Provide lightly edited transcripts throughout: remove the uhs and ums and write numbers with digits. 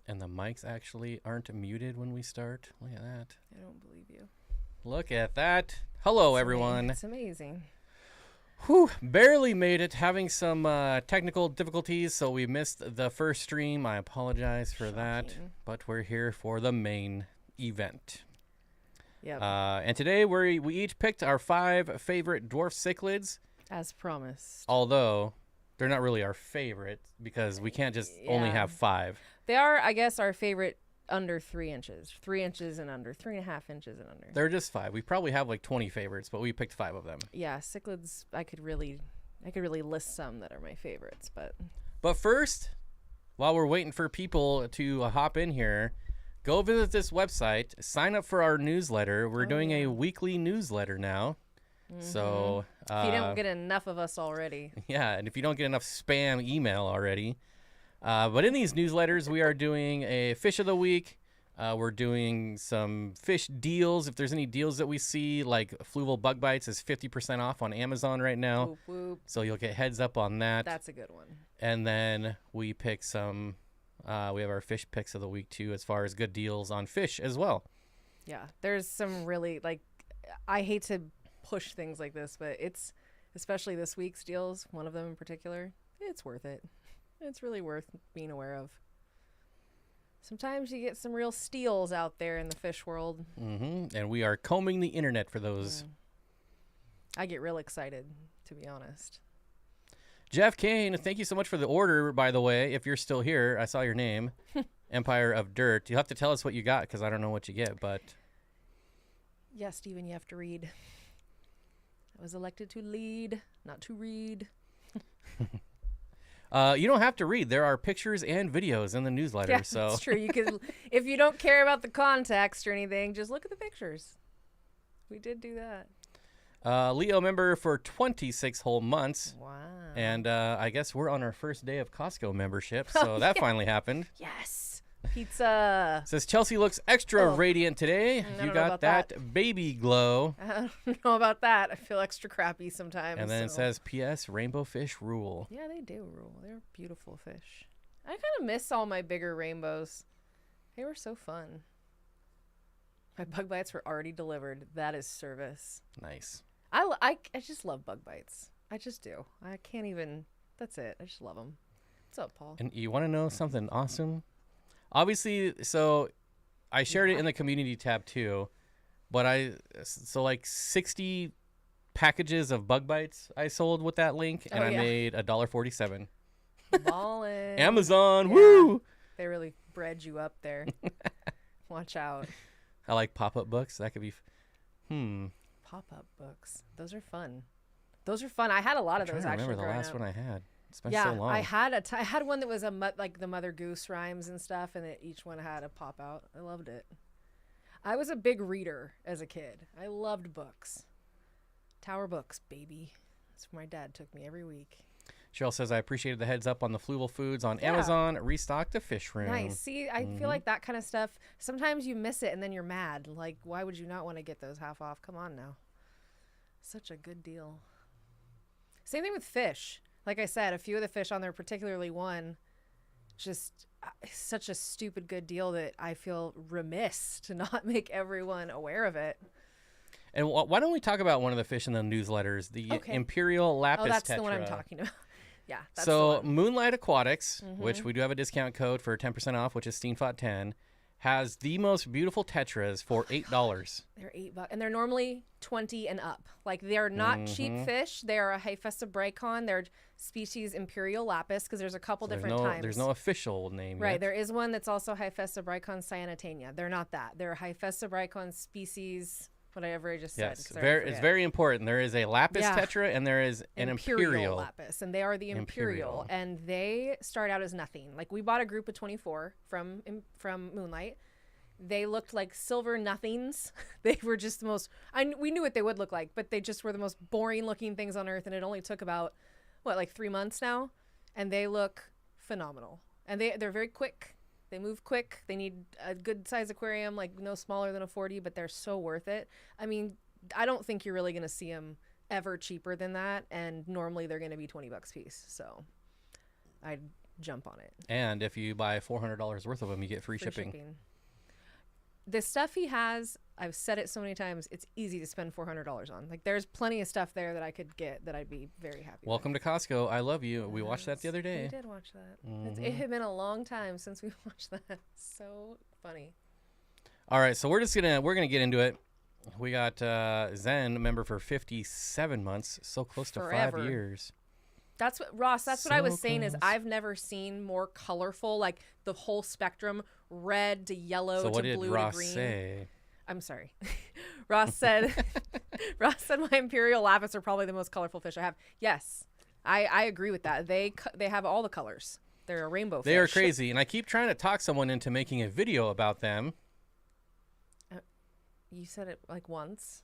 And the mics actually aren't muted when we start. Look at that. I don't believe you. Look at that. Hello, everyone. It's amazing. Whew, barely made it. Having some technical difficulties, so we missed the first stream. I apologize for that. But we're here for the main event. Yep. And today we each picked our 5 favorite dwarf cichlids. As promised. Although they're not really our favorite because we can't just only have 5. They are, I guess, our favorite under 3 inches. 3 inches and under. 3.5 inches and under. They're just 5. We probably have like 20 favorites, but we picked 5 of them. Yeah, cichlids, I could really list some that are my favorites, but first, while we're waiting for people to hop in here, go visit this website, sign up for our newsletter. We're doing a weekly newsletter now. Mm-hmm. So if you don't get enough of us already. Yeah, and if you don't get enough spam email already. But in these newsletters, we are doing a fish of the week. We're doing some fish deals. If there's any deals that we see, like fluval bug bites is 50% off on Amazon right now. Whoop, whoop. So you'll get heads up on that. That's a good one. And then we pick some, we have our fish picks of the week too, as far as good deals on fish as well. Yeah, there's some really, like, I hate to push things like this, but it's, especially this week's deals, one of them in particular, it's worth it. It's really worth being aware of. Sometimes you get some real steals out there in the fish world. Mm-hmm. And we are combing the internet for those. I get real excited, to be honest. Jeff Kane, thank you so much for the order, by the way. If you're still here, I saw your name. Empire of Dirt. You'll have to tell us what you got because I don't know what you get, but... Yeah, Steven, you have to read. I was elected to lead, not to read. You don't have to read. There are pictures and videos in the newsletter. Yeah, so that's true. You can, if you don't care about the context or anything, just look at the pictures. We did do that. Leo member for 26 whole months. Wow. And I guess we're on our first day of Costco membership, so that finally happened. Yes. Pizza. Says Chelsea looks extra radiant today. You got that baby glow. I don't know about that. I feel extra crappy sometimes. And then it says, P.S. Rainbow fish rule. Yeah, they do rule. They're beautiful fish. I kind of miss all my bigger rainbows. They were so fun. My bug bites were already delivered. That is service. Nice. I just love bug bites. I just do. I can't even. That's it. I just love them. What's up, Paul? And you want to know something awesome? Obviously, so I shared it in the community tab too, but like 60 packages of bug bites I sold with that link, and I made $1.47. Ballin'. Amazon, woo! They really bred you up there. Watch out. I like pop-up books. That could be, Pop-up books. Those are fun. I had a lot of those. I remember the last one I had. It's been so long. I had one that was like the Mother Goose rhymes and stuff, and each one had a pop out. I loved it. I was a big reader as a kid. I loved books. Tower books, baby. That's where my dad took me every week. Cheryl says, I appreciated the heads up on the fluval foods on Amazon. Restocked the fish room. Nice. See, I feel like that kind of stuff, sometimes you miss it and then you're mad. Like, why would you not want to get those half off? Come on now. Such a good deal. Same thing with fish. Like I said, a few of the fish on there, particularly one, just such a stupid good deal that I feel remiss to not make everyone aware of it. And why don't we talk about one of the fish in the newsletters, the Imperial Lapis tetra. Oh, that's tetra. the one I'm talking about. Yeah. That's so Moonlight Aquatics, which we do have a discount code for 10% off, which is Steenfott 10, has the most beautiful tetras for $8. They're $8, and they're normally 20 and up. Like, they're not cheap fish. They are a Hephaestrobricon. They're species Imperial Lapis, because there's a couple different types. There's no official name right. Yet. There is one that's also Hephaestrobricon cyanatania. They're not that. They're Hephaestrobricon species, whatever I just said. Yes, it's very important. There is a Lapis tetra, and there is an Imperial Lapis, and they are the Imperial, and they start out as nothing. Like, we bought a group of 24 from Moonlight. They looked like silver nothings. They were just the most, we knew what they would look like, but they just were the most boring looking things on earth. And it only took about, like 3 months now. And they look phenomenal. And they're very quick. They move quick. They need a good size aquarium, like no smaller than a 40, but they're so worth it. I mean, I don't think you're really going to see them ever cheaper than that. And normally they're going to be $20 a piece. So jump on it. And if you buy $400 worth of them, you get free shipping. The stuff he has, I've said it so many times, it's easy to spend $400 on. Like, there's plenty of stuff there that I could get that I'd be very happy Welcome to Costco. I love you. We watched that the other day. We did watch that. It had been a long time since we watched that. So funny. All right, so we're gonna get into it. We got Zen, a member for 57 months, so close to 5 years. That's what Ross. That's what I was saying. Is I've never seen more colorful, like the whole spectrum, red to yellow to blue to green. So what did Ross say? I'm sorry. Ross said my imperial lapis are probably the most colorful fish I have. Yes, I agree with that. They have all the colors. They're a rainbow fish. They are crazy, and I keep trying to talk someone into making a video about them. You said it like once.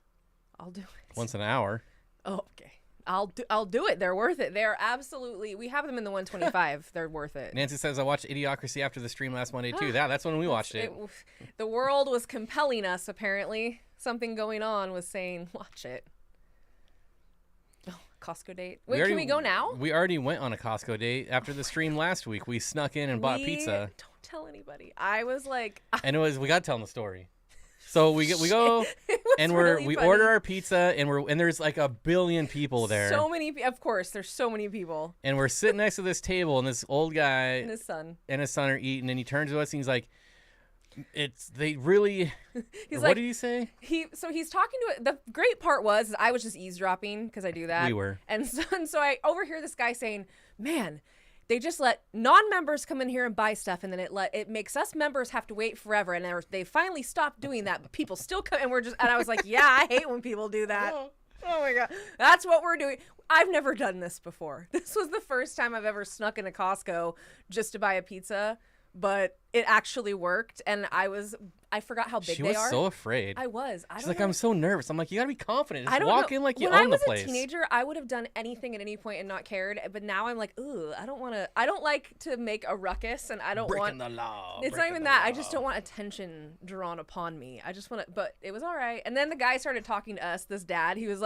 I'll do it. Once an hour. Oh, okay. I'll do it. They're worth it. They're absolutely. We have them in the 125. They're worth it. Nancy says I watched Idiocracy after the stream last Monday too. That's when we watched it. The world was compelling us. Apparently, something going on was saying watch it. Oh, Costco date. Wait, can we go now? We already went on a Costco date after the stream last week. We snuck in and bought pizza. Don't tell anybody. I was like, and we got to tell them the story. So we go and we order our pizza and there's like a billion people there. So many, of course, there's so many people. And we're sitting next to this table and this old guy and his son are eating, and he turns to us and he's like, what did he say? He's talking to the great part was I was just eavesdropping because I do that. We were. And so I overhear this guy saying, "Man, they just let non-members come in here and buy stuff, and then it makes us members have to wait forever. And they finally stopped doing that, but people still come, and I was like, yeah, I hate when people do that. Oh my God. That's what we're doing. I've never done this before. This was the first time I've ever snuck into Costco just to buy a pizza, but it actually worked. And I forgot how big they are. She was so afraid. I was. She's like, I'm so nervous. I'm like, you gotta be confident. Just walk in like you own the place. When I was a teenager, I would have done anything at any point and not cared. But now I'm like, ooh, I don't like to make a ruckus, and I don't want. Breaking the law. It's not even that. I just don't want attention drawn upon me. I just want to. But it was all right. And then the guy started talking to us. This dad, he was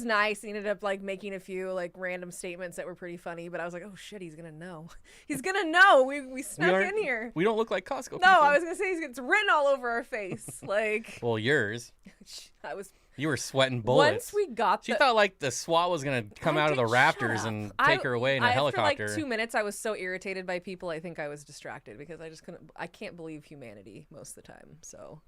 nice. He ended up like making a few like random statements that were pretty funny. But I was like, oh shit, he's gonna know. He's gonna know. We snuck in here. We don't look like Costco. No, I was gonna say it's written all over our face. Like, well, yours. You were sweating Once bullets. we got, she thought like the SWAT was gonna come out of the rafters and take her away in a helicopter. For like 2 minutes, I was so irritated by people. I think I was distracted because I just couldn't. I can't believe humanity most of the time. So,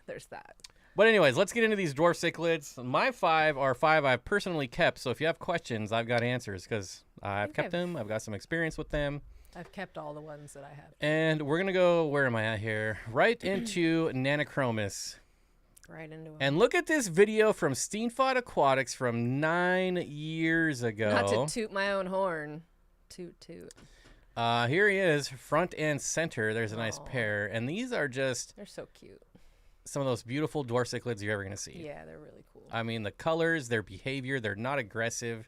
there's that. But anyways, let's get into these dwarf cichlids. My 5 are 5 I've personally kept. So if you have questions, I've got answers because I've kept them. I've got some experience with them. I've kept all the ones that I have. And we're going to go, where am I at here? Right into Nanochromis. Right into it. And look at this video from Steenfott Aquatics from 9 years ago. Not to toot my own horn. Toot. Here he is, front and center. There's a nice pair. And these are just... They're so cute. Some of those beautiful dwarf cichlids you're ever going to see. Yeah, they're really cool. I mean, the colors, their behavior, they're not aggressive.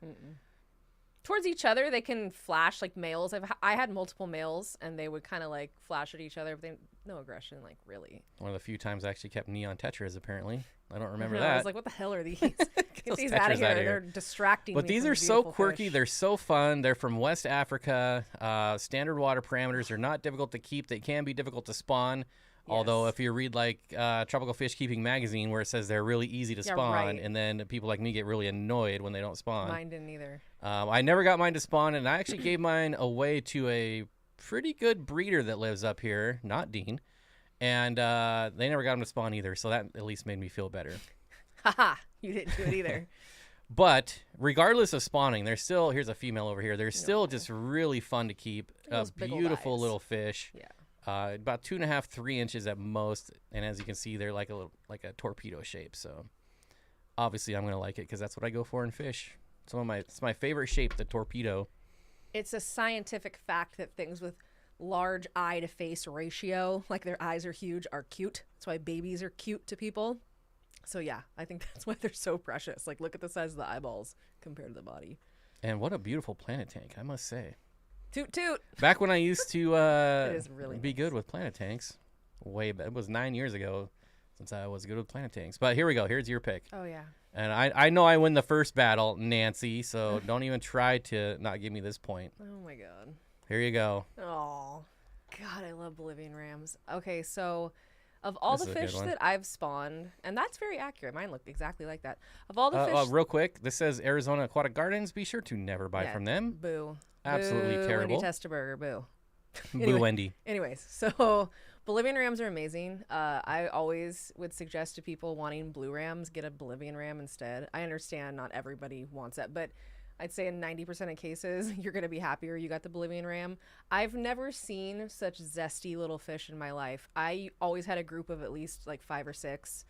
Towards each other, they can flash like males. I had multiple males, and they would kind of like flash at each other, but no aggression, like really. One of the few times I actually kept neon tetras, apparently. I don't remember that. I was like, what the hell are these? Get these out of here. They're distracting me. But these are so quirky. Fish. They're so fun. They're from West Africa. Standard water parameters are not difficult to keep. They can be difficult to spawn. Yes. Although if you read like Tropical Fish Keeping Magazine, where it says they're really easy to spawn, and then people like me get really annoyed when they don't spawn. Mine didn't either. I never got mine to spawn, and I actually gave mine away to a pretty good breeder that lives up here, not Dean, and they never got them to spawn either, so that at least made me feel better. Haha, you didn't do it either. But regardless of spawning, they're still, here's a female over here, they're still just really fun to keep. Beautiful little fish. Yeah. About 2.5, 3 inches at most, and as you can see, they're like a torpedo shape. So obviously, I'm gonna like it because that's what I go for in fish. It's my favorite shape, the torpedo. It's a scientific fact that things with large eye to face ratio, like their eyes are huge, are cute. That's why babies are cute to people. So yeah, I think that's why they're so precious. Like, look at the size of the eyeballs compared to the body. And what a beautiful planet tank, I must say. Toot toot. Back when I used to really be good with planet tanks, it was 9 years ago since I was good with planet tanks. But here we go. Here's your pick. Oh yeah. And I know I win the first battle, Nancy. So don't even try to not give me this point. Oh my God. Here you go. Oh, God, I love Bolivian rams. Okay, so of all This the is a good fish one. that I've spawned, and that's very accurate. Mine looked exactly like that. Of all the fish, Real quick, this says Arizona Aquatic Gardens. Be sure to never buy yeah, from them. boo. Absolutely Boo, terrible. Wendy Testerberger, boo. Boo, Wendy. Anyways, so Bolivian rams are amazing. I always would suggest to people wanting blue rams, get a Bolivian ram instead. I understand not everybody wants that, but I'd say in 90% of cases, you're going to be happier you got the Bolivian ram. I've never seen such zesty little fish in my life. I always had a group of at least like 5 or 6,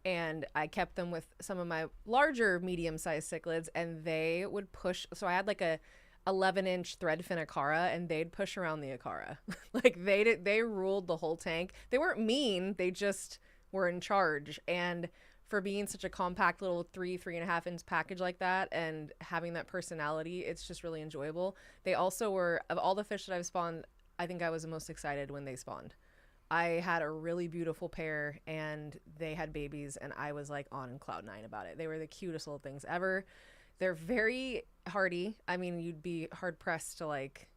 and I kept them with some of my larger medium-sized cichlids, and they would push. So I had like a 11-inch threadfin acara, and they'd push around the acara. Like they ruled the whole tank. They weren't mean, they just were in charge. And for being such a compact little 3.5 inch package like that and having that personality, it's just really enjoyable. They also were, of all the fish that I've spawned, I think I was the most excited when they spawned. I had a really beautiful pair and they had babies, and I was like on cloud 9 about it. They were the cutest little things ever. They're very hardy. I mean, you'd be hard pressed to like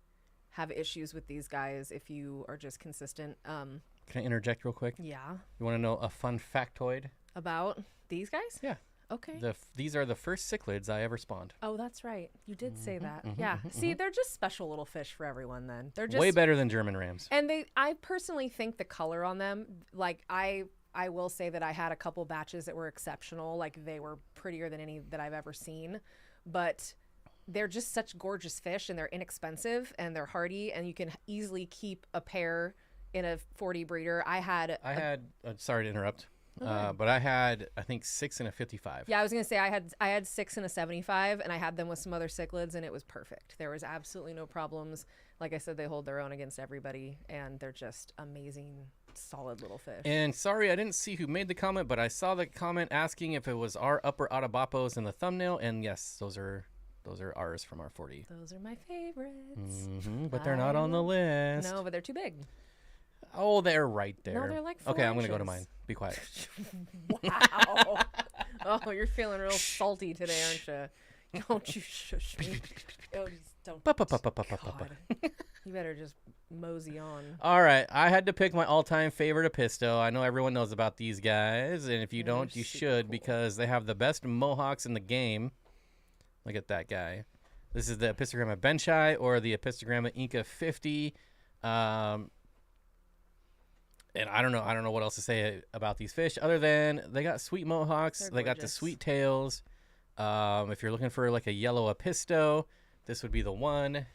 have issues with these guys if you are just consistent. Can I interject real quick? Yeah. You want to know a fun factoid? About these guys? Yeah. Okay. These are the first cichlids I ever spawned. Oh, that's right. You did say that. Yeah. See, they're just special little fish for everyone then. They're just Way better than German rams. And I personally think the color on them, like I will say that I had a couple batches that were exceptional. Like they were prettier than any that I've ever seen, but they're just such gorgeous fish, and they're inexpensive and they're hardy, and you can easily keep a pair in a 40 breeder. I had sorry to interrupt. But I had, I think, 6 and a 55. Yeah, I was gonna say I had 6 and a 75, and I had them with some other cichlids, and it was perfect. There was absolutely no problems. Like I said, they hold their own against everybody, and they're just amazing, solid little fish. And sorry, I didn't see who made the comment, but I saw the comment asking if it was our upper Audibapos in the thumbnail, and yes, those are ours from our 40. Those are my favorites. But they're not on the list. No, but they're too big. Oh, they're right there. No, they're like 4 Okay, I'm gonna go to inches. mine. Be quiet. Wow. Oh, you're feeling real salty today, aren't you? Don't you shush me. Oh, just don't. God. You better just mosey on. All right, I had to pick my all-time favorite Apisto. I know everyone knows about these guys, and if you They're don't, you super should, cool. because they have the best mohawks in the game. Look at that guy. This is the Apistogramma baenschi or the Apistogramma Inca 50. And I don't know what else to say about these fish other than they got sweet mohawks. They're They got the gorgeous. sweet tails. If you're looking for like a yellow Apisto, this would be the one.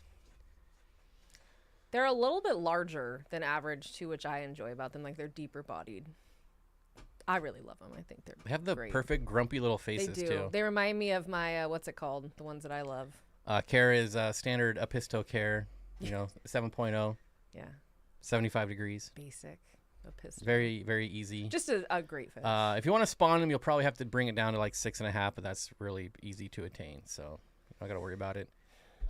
They're a little bit larger than average too, which I enjoy about them. Like they're deeper bodied. I really love them. I think they're They have the great. perfect grumpy little They faces do. too. They remind me of my what's it called? The ones that I love. Care is standard Apisto care. 7.0, Yeah, 75 degrees. basic. A pistol. Very, very easy. Just a great fish. If you want to spawn them, you'll probably have to bring it down to like 6.5, but that's really easy to attain, so you don't got to worry about it.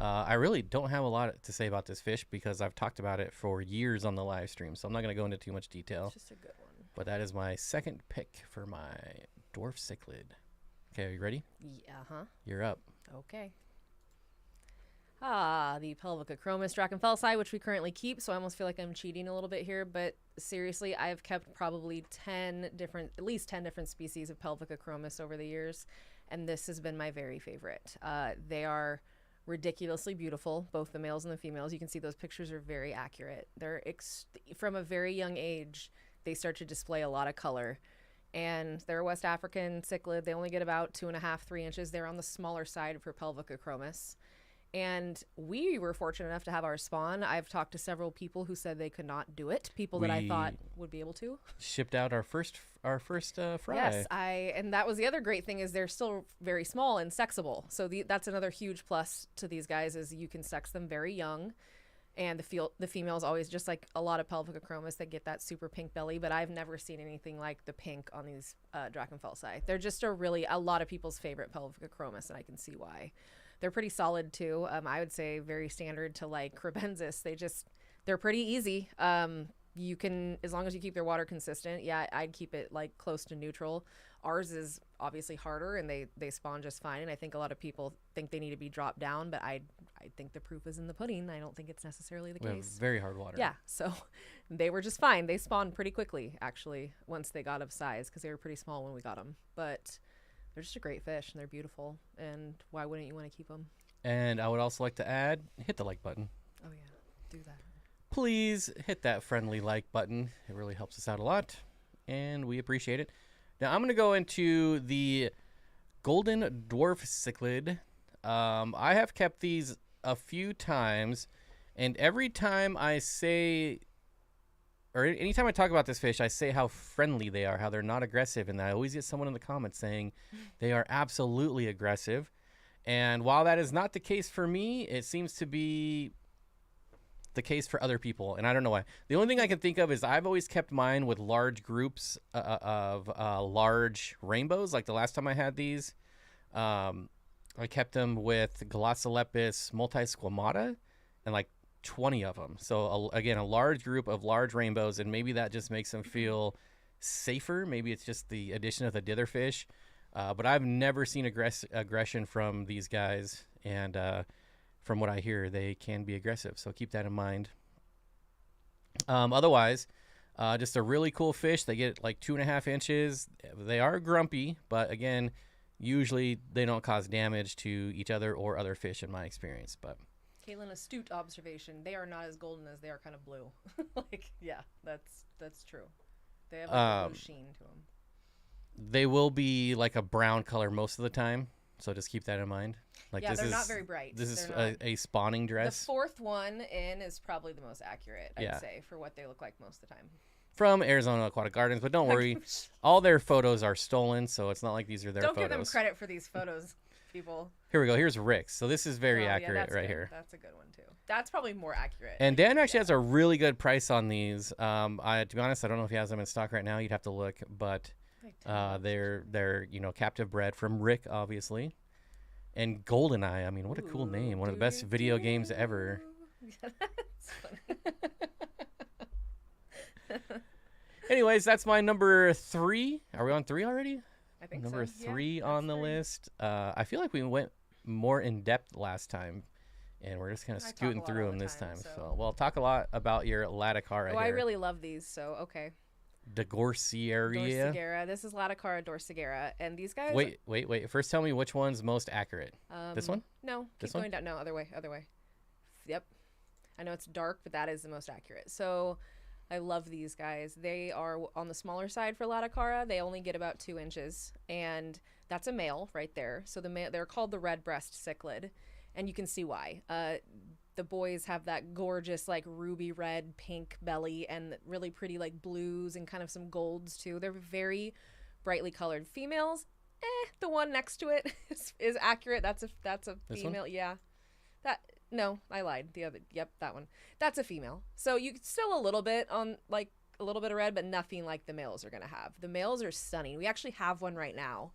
I really don't have a lot to say about this fish because I've talked about it for years on the live stream, so I'm not going to go into too much detail. It's just a good one. But that is my second pick for my Dwarf Cichlid. Okay, are you ready? Yeah, huh? You're up. Okay. The Pelvicachromis drachenfelsi, which we currently keep, so I almost feel like I'm cheating a little bit here, but seriously, I've kept probably at least 10 different species of Pelvicachromis over the years, and this has been my very favorite. They are ridiculously beautiful, both the males and the females. You can see those pictures are very accurate. They're from a very young age, they start to display a lot of color. And they're a West African cichlid. They only get about 2.5, 3 inches. They're on the smaller side for Pelvicachromis. And we were fortunate enough to have our spawn. I've talked to several people who said they could not do it. People that I thought would be able to. Shipped out our first fry. Yes, and that was the other great thing is they're still very small and sexable. So that's another huge plus to these guys is you can sex them very young. And the female is always just like a lot of Pelvicachromis that get that super pink belly, but I've never seen anything like the pink on these drachenfelsi. They're just a lot of people's favorite Pelvicachromis, and I can see why. They're pretty solid too. I would say very standard to like Crebensis. They're pretty easy. You can, as long as you keep their water consistent, yeah, I'd keep it like close to neutral. Ours is obviously harder, and they spawn just fine. And I think a lot of people think they need to be dropped down, but I think the proof is in the pudding. I don't think it's necessarily the We have case. very hard water. Yeah, so they were just fine. They spawned pretty quickly, actually, once they got of size, because they were pretty small when we got them. But they're just a great fish, and they're beautiful. And why wouldn't you want to keep them? And I would also like to add, hit the like button. Oh yeah, do that. Please hit that friendly like button. It really helps us out a lot, and we appreciate it. Now I'm going to go into the golden dwarf cichlid. I have kept these a few times, and every time I say, or anytime I talk about this fish, I say how friendly they are, how they're not aggressive, and I always get someone in the comments saying they are absolutely aggressive. And while that is not the case for me, it seems to be the case for other people, and I don't know why. The only thing I can think of is I've always kept mine with large groups of large rainbows. Like the last time I had these, I kept them with Wallaceochromis multisquamata and like 20 of them. So again, a large group of large rainbows, and maybe that just makes them feel safer. Maybe it's just the addition of the ditherfish, but I've never seen aggression from these guys, and from what I hear, they can be aggressive, so keep that in mind. Otherwise, just a really cool fish. They get like 2.5 inches. They are grumpy, but again, usually they don't cause damage to each other or other fish in my experience. But Caitlin, astute observation. They are not as golden as they are kind of blue. Like, yeah, that's true. They have like a blue sheen to them. They will be like a brown color most of the time, so just keep that in mind. Like yeah, this they're is not very bright. This is a spawning dress. The fourth one in is probably the most accurate, I'd say, for what they look like most of the time. From Arizona Aquatic Gardens, but don't worry, all their photos are stolen, so it's not like these are their photos. Don't give them credit for these photos, people. Here we go. Here's Rick's. So this is very accurate right here. That's a good one too. That's probably more accurate. And Dan actually has a really good price on these. To be honest, I don't know if he has them in stock right now. You'd have to look, but they're captive bred from Rick, obviously. And Goldeneye. I mean, what a cool name. One of the best video games ever. That's funny. Anyways, that's my number 3. Are we on 3 already? I think number so. 3 on the list. I feel like we went more in depth last time, and we're just kind of scooting through them this time. So we'll talk a lot about your Latacara. Oh, I really love these. So okay. Dorsigera. This is Latacara dorsigera, and these guys. Wait. First, tell me which one's most accurate. This one? No, keep going down. No, other way. Yep. I know it's dark, but that is the most accurate. So, I love these guys. They are on the smaller side for Latacara. They only get about 2 inches, and that's a male right there. So they're called the Redbreast Cichlid, and you can see why. The boys have that gorgeous like ruby red pink belly and really pretty like blues and kind of some golds too. They're very brightly colored. Females, the one next to it is accurate. That's a female. Yeah. No, I lied. That one. That's a female. So you still a little bit on like a little bit of red, but nothing like the males are going to have. The males are stunning. We actually have one right now,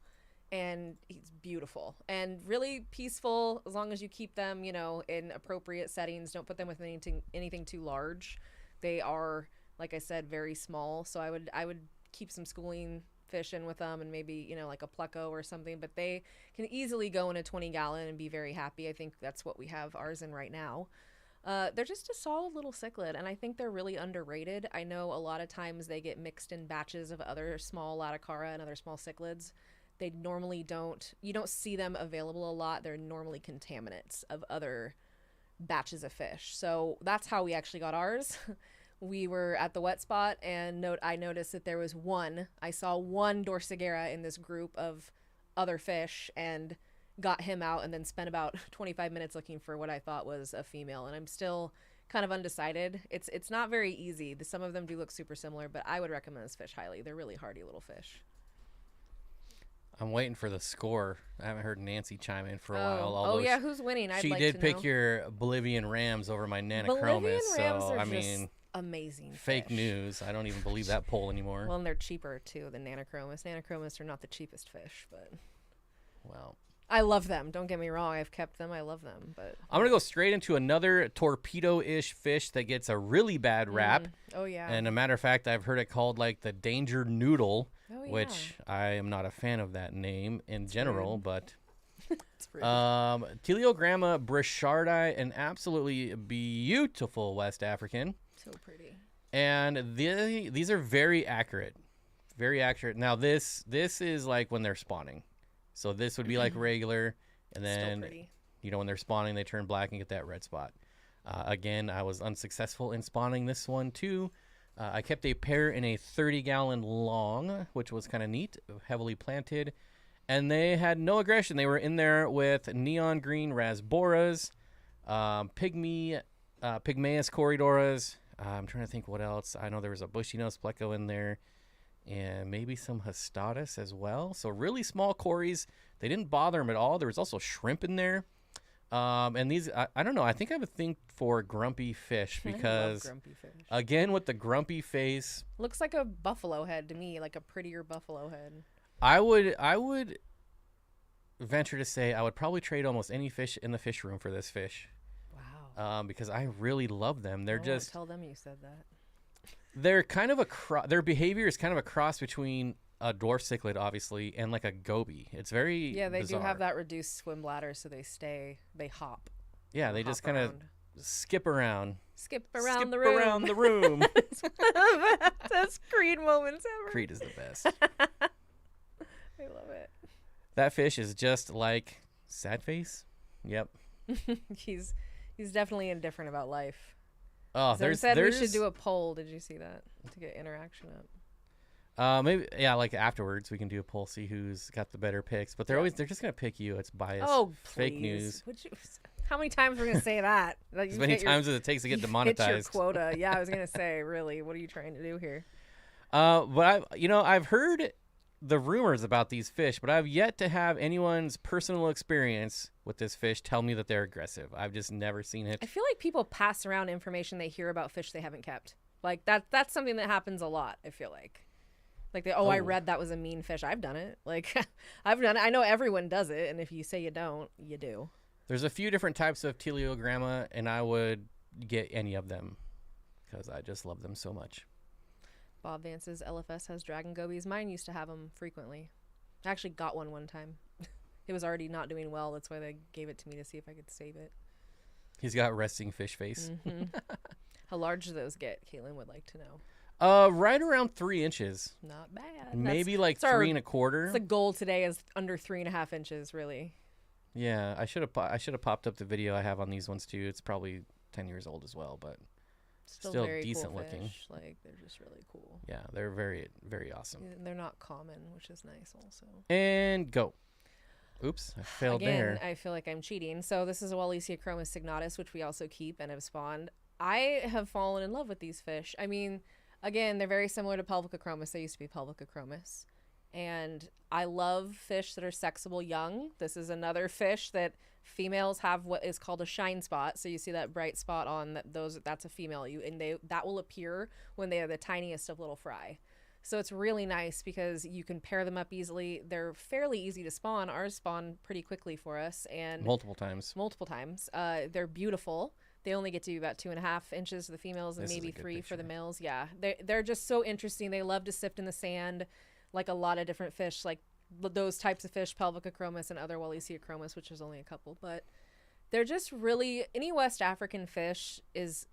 and he's beautiful and really peaceful as long as you keep them, in appropriate settings. Don't put them with anything too large. They are, like I said, very small. So I would keep some schooling fish in with them and maybe, like a pleco or something, but they can easily go in a 20-gallon and be very happy. I think that's what we have ours in right now. They're just a solid little cichlid, and I think they're really underrated. I know a lot of times they get mixed in batches of other small Latacara and other small cichlids. They normally you don't see them available a lot. They're normally contaminants of other batches of fish. So that's how we actually got ours. We were at the wet spot, and I noticed that there was I saw one dorsigera in this group of other fish, and got him out and then spent about 25 minutes looking for what I thought was a female. And I'm still kind of undecided. It's not very easy. Some of them do look super similar, but I would recommend this fish highly. They're really hardy little fish. I'm waiting for the score. I haven't heard Nancy chime in for a while. Oh yeah, who's winning? She did pick your Bolivian rams over my Nanochromis. So I mean, amazing. Fake news. I don't even believe that poll anymore. Well, and they're cheaper too than Nanochromis. Nanochromis are not the cheapest fish, but well, I love them. Don't get me wrong. I've kept them. I love them. But I'm going to go straight into another torpedo-ish fish that gets a really bad rap. Oh, yeah. And a matter of fact, I've heard it called like the danger noodle, Oh, yeah. which I am not a fan of that name in general, but It's rude. Teleogramma brichardi, an absolutely beautiful West African. So pretty. And these are very accurate. Very accurate. Now this is like when they're spawning. So this would be like regular, and then Still pretty. when they're spawning, they turn black and get that red spot. Again, I was unsuccessful in spawning this one too. I kept a pair in a 30-gallon long, which was kind of neat, heavily planted, and they had no aggression. They were in there with neon green rasboras, pygmaeus corridoras. I'm trying to think what else. I know there was a bushy nose pleco in there, and maybe some Hastatus as well. So really small cories. They didn't bother them at all. There was also shrimp in there. And these, I don't know. I think I have a thing for grumpy fish because, grumpy fish. again, with the grumpy face, Looks like a buffalo head to me, like a prettier buffalo head. I would venture to say I would probably trade almost any fish in the fish room for this fish. Wow. Because I really love them. They're I won't just, tell them you said that. they're kind of their behavior is kind of a cross between a dwarf cichlid, obviously, and like a goby. It's very They bizarre. do have that reduced swim bladder, so they hop. Yeah, they just kind of skip around. Skip around Skip the room. around the room. That's Creed moments ever. Creed is the best. I love it. That fish is just like sad face. Yep. He's definitely indifferent about life. Oh, So there's we should do a poll. Did you see that to get interaction up? maybe like afterwards we can do a poll, see who's got the better picks. But they're just gonna pick you. It's biased. Oh, fake please. neuse. How many times are we gonna say that? Like, As you many hit your- times as it takes to get Hit your demonetized. quota. Yeah, I was gonna say, really, what are you trying to do here? But I've heard the rumors about these fish, but I've yet to have anyone's personal experience with this fish tell me that they're aggressive. I've just never seen it. I feel like people pass around information they hear about fish they haven't kept. Like that's something that happens a lot, I feel like. Like I read that was a mean fish. I've done it. Like I've done it. I know everyone does it, and if you say you don't, you do. There's a few different types of Teleogramma, and I would get any of them because I just love them so much. Bob Vance's LFS has dragon gobies. Mine used to have them frequently. I actually got one time. It was already not doing well. That's why they gave it to me to see if I could save it. He's got resting fish face. Mm-hmm. How large do those get? Caitlin would like to know. Right around 3 inches. Not bad. Maybe like that's our- 3 1/4. That's the goal today is under 3.5 inches, really. Yeah, I should have popped up the video I have on these ones too. It's probably 10 years old as well, but still very decent cool looking. fish. Like they're just really cool. yeah, they're very, very awesome. And they're not common, which is nice also. And go. Oops, I failed Again, there. I feel like I'm cheating. So this is a Wallaceochromis signatus, which we also keep and have spawned. I have fallen in love with these fish. I mean, again, they're very similar to Pelvicachromis. They used to be Pelvicachromis. And I love fish that are sexable young. This is another fish that females have what is called a shine spot. So you see that bright spot on that's a female. That will appear when they are the tiniest of little fry. So it's really nice because you can pair them up easily. They're fairly easy to spawn. Ours spawn pretty quickly for us, and Multiple times. They're beautiful. They only get to be about 2.5 inches for the females and This is maybe a good 3 for the picture. males. Yeah, they're just so interesting. They love to sift in the sand, like a lot of different fish, like those types of fish, Pelvicachromis and other Wallaceochromis, which is only a couple. But they're just really, any West African fish is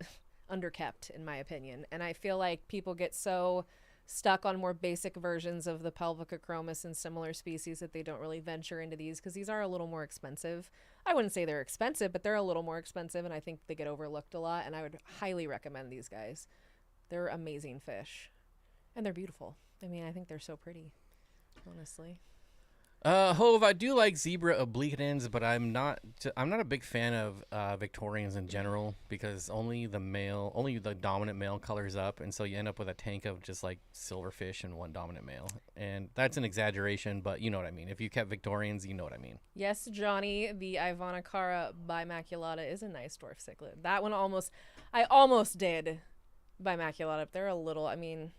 underkept, in my opinion. And I feel like people get so stuck on more basic versions of the Pelvicachromis and similar species that they don't really venture into these because these are a little more expensive. I wouldn't say they're expensive, but they're a little more expensive, and I think they get overlooked a lot, and I would highly recommend these guys. They're amazing fish, and they're beautiful. I mean, I think they're so pretty, honestly. Hove, I do like zebra obliquitans, but I'm not a big fan of Victorians in general because only the dominant male colors up, and so you end up with a tank of just like silverfish and one dominant male. And that's an exaggeration, but you know what I mean. If you kept Victorians, you know what I mean. Yes, Johnny, the Acara bimaculata is a nice dwarf cichlid. That one I almost did bimaculata. They're a little, I mean,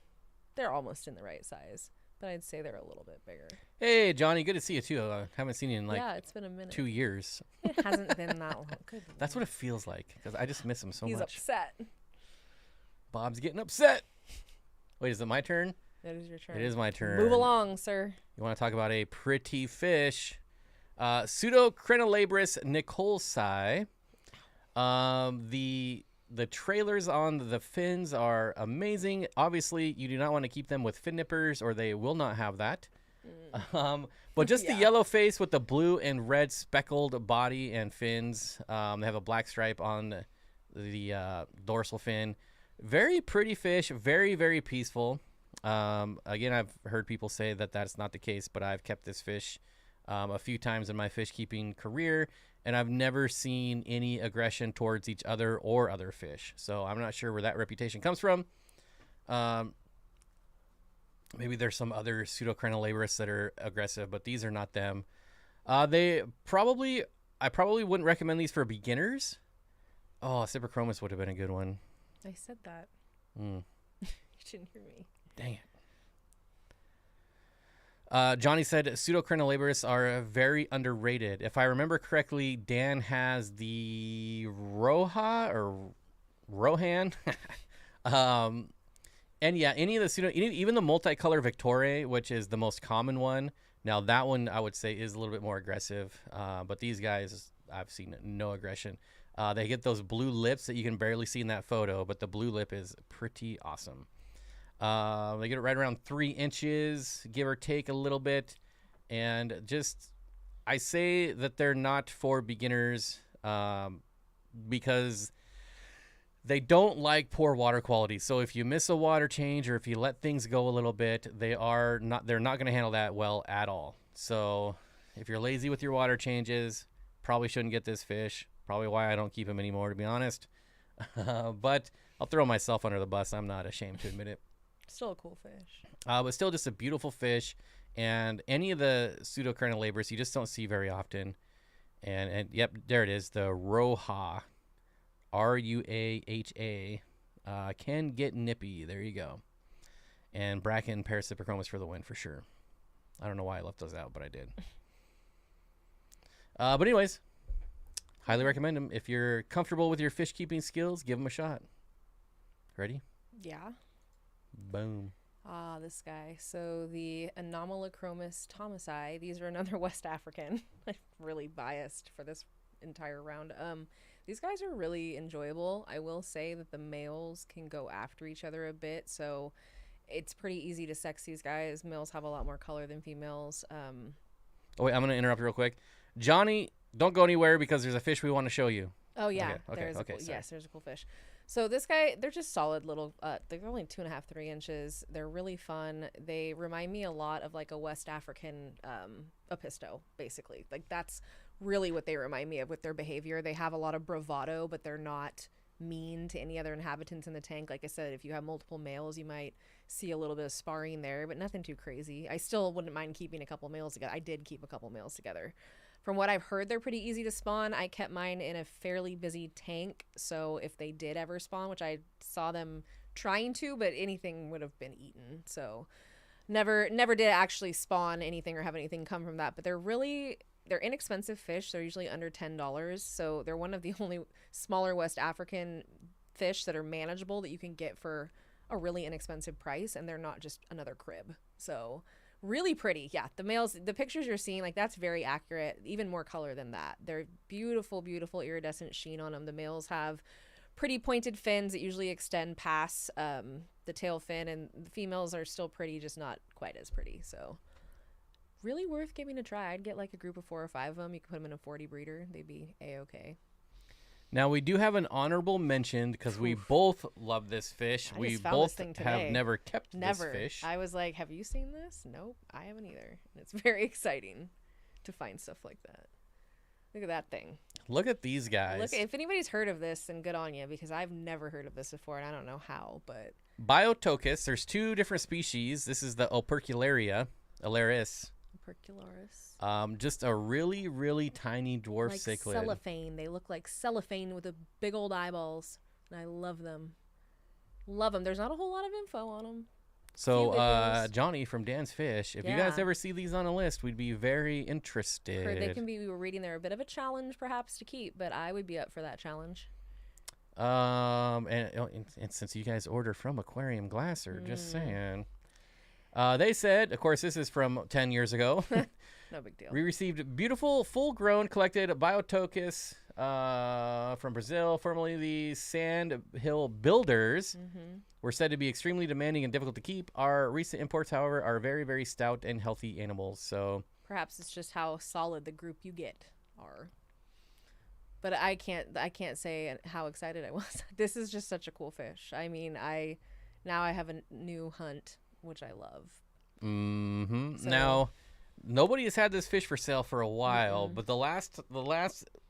they're almost in the right size. but I'd say they're a little bit bigger. Hey, Johnny, good to see you too. Haven't seen you in like yeah, it's been a minute. 2 years. It hasn't been that long. Good That's what it feels like because I just miss him so He's much. upset. Bob's getting upset. Wait, is it my turn? It is your turn. It is my turn. Move along, sir. You want to talk about a pretty fish? Pseudocrenilabrus nicholsi. The trailers on the fins are amazing. Obviously, you do not want to keep them with fin nippers or they will not have that. But just the yellow face with the blue and red speckled body and fins. They have a black stripe on the dorsal fin. Very pretty fish. Very, very peaceful. Again, I've heard people say that that's not the case, but I've kept this fish a few times in my fish keeping career, and I've never seen any aggression towards each other or other fish. So I'm not sure where that reputation comes from. Maybe there's some other Pseudocrenilabrus that are aggressive, but these are not them. I probably wouldn't recommend these for beginners. Oh, Cyprachromis would have been a good one. I said that. You didn't hear me. Dang it. Johnny said Pseudocrenilabrus are very underrated. If I remember correctly, Dan has the Rohan. And yeah, any of the even the multicolor Victoria, which is the most common one. Now that one I would say is a little bit more aggressive. But these guys, I've seen no aggression. They get those blue lips that you can barely see in that photo, but the blue lip is pretty awesome. They get it right around 3 inches, give or take a little bit. And just, I say that they're not for beginners because they don't like poor water quality. So if you miss a water change or if you let things go a little bit, they're not going to handle that well at all. So if you're lazy with your water changes, probably shouldn't get this fish. Probably why I don't keep him anymore, to be honest. But I'll throw myself under the bus. I'm not ashamed to admit it. Still a cool fish. But still just a beautiful fish. And any of the Pseudocrenilabrus you just don't see very often. And yep, there it is. The Rohan. Ruaha. Can get nippy. There you go. And Bracken Paraciprochromis for the win for sure. I don't know why I left those out, but I did. But anyways, highly recommend them. If you're comfortable with your fish keeping skills, give them a shot. Ready? Yeah. Boom. This guy. So the Anomalochromis thomasi. These are another West African. I'm really biased for this entire round. These guys are really enjoyable. I will say that the males can go after each other a bit, so it's pretty easy to sex these guys. Males have a lot more color than females. Oh wait, I'm gonna interrupt real quick. Johnny, don't go anywhere because there's a fish we want to show you. Oh yeah, there's a cool fish. So this guy, they're just solid little. They're only 2.5, 3 inches. They're really fun. They remind me a lot of like a West African apisto, basically. Like that's really what they remind me of with their behavior. They have a lot of bravado, but they're not mean to any other inhabitants in the tank. Like I said, if you have multiple males, you might see a little bit of sparring there, but nothing too crazy. I still wouldn't mind keeping a couple males together. I did keep a couple males together. From what I've heard, they're pretty easy to spawn. I kept mine in a fairly busy tank, so if they did ever spawn, which I saw them trying to, but anything would have been eaten. So never did actually spawn anything or have anything come from that. But they're inexpensive fish. They're usually under $10. So they're one of the only smaller West African fish that are manageable that you can get for a really inexpensive price, and they're not just another crib. So really pretty. Yeah, the males, the pictures you're seeing, like that's very accurate, even more color than that. They're beautiful, beautiful iridescent sheen on them. The males have pretty pointed fins that usually extend past the tail fin, and the females are still pretty, just not quite as pretty. So really worth giving a try. I'd get like a group of 4 or 5 of them. You could put them in a 40 breeder. They'd be a-okay. Now, we do have an honorable mention because we both love this fish. We both have never kept this fish. I was like, have you seen this? Nope, I haven't either. And it's very exciting to find stuff like that. Look at that thing. Look at these guys. Look, if anybody's heard of this, then good on you, because I've never heard of this before, and I don't know how, but... Biotocus. There's 2 different species. This is the opercularis. Opercularis. Just a really, really tiny dwarf cichlid. Like cellophane. They look like cellophane with the big old eyeballs, and I love them. Love them. There's not a whole lot of info on them. So, Few videos. Johnny from Dan's Fish, if you guys ever see these on a list, we'd be very interested. Heard they can be, we were reading they're a bit of a challenge perhaps to keep, but I would be up for that challenge. And since you guys order from Aquarium Glasser, just saying. They said, of course, this is from 10 years ago. No big deal. We received beautiful, full-grown, collected Biotocus from Brazil, formerly the Sand Hill Builders. Were said to be extremely demanding and difficult to keep. Our recent imports, however, are very, very stout and healthy animals. So perhaps it's just how solid the group you get are. But I can't say how excited I was. This is just such a cool fish. I mean, now I have a new hunt, which I love. So, now, nobody has had this fish for sale for a while, but the last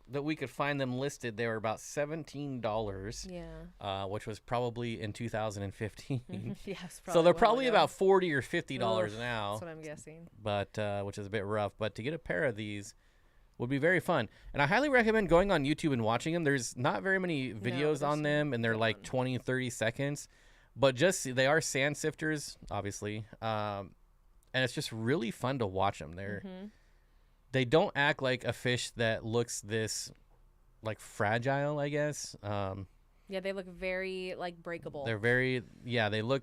that we could find them listed, they were about $17. Yeah. Which was probably in 2015. Yes. So they're probably about $40 or $50 now. That's what I'm guessing. But which is a bit rough. But to get a pair of these would be very fun. And I highly recommend going on YouTube and watching them. There's not very many videos on them, and they're like 20, 30 seconds. But just they are sand sifters, obviously. And it's just really fun to watch them. They don't act like a fish that looks this like fragile, I guess. Yeah, they look very like breakable. They're very they look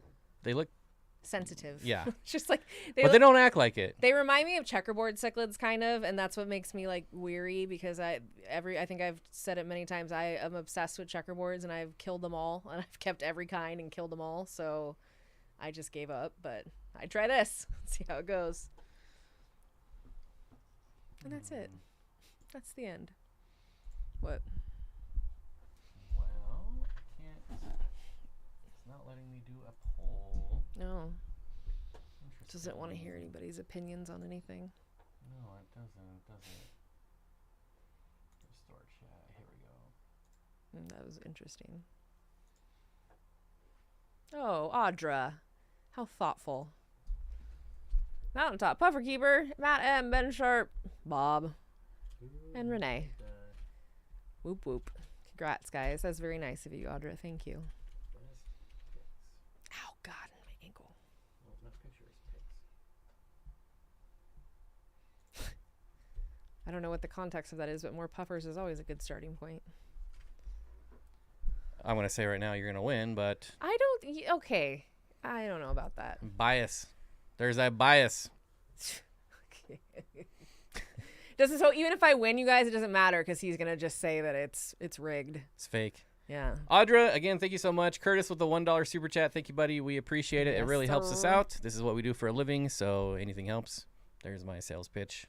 sensitive. Yeah. Just like they don't act like it. They remind me of checkerboard cichlids kind of, and that's what makes me like weary because I think I've said it many times. I am obsessed with checkerboards and I've killed them all and I've kept every kind and killed them all. So I just gave up, but I try this. See how it goes. And that's it. That's the end. What? Well, I can't. It's not letting me do a poll. No. Doesn't want to hear anybody's opinions on anything. No, it doesn't. Restore chat. Here we go. That was interesting. Oh, Audra. How thoughtful. Mountaintop Puffer Keeper, Matt M, Ben Sharp, Bob, and Renee. Whoop whoop. Congrats, guys. That's very nice of you, Audra. Thank you. Ow, God, my ankle. Well, not pictures, I don't know what the context of that is, but more puffers is always a good starting point. I'm going to say right now you're going to win, but... Okay. I don't know about that. Bias. There's that bias. Okay. So even if I win, you guys, it doesn't matter because he's gonna just say that it's rigged. It's fake. Yeah. Audra, again, thank you so much. Curtis with the $1 super chat. Thank you, buddy. We appreciate it. It really helps us out. This is what we do for a living, so anything helps. There's my sales pitch.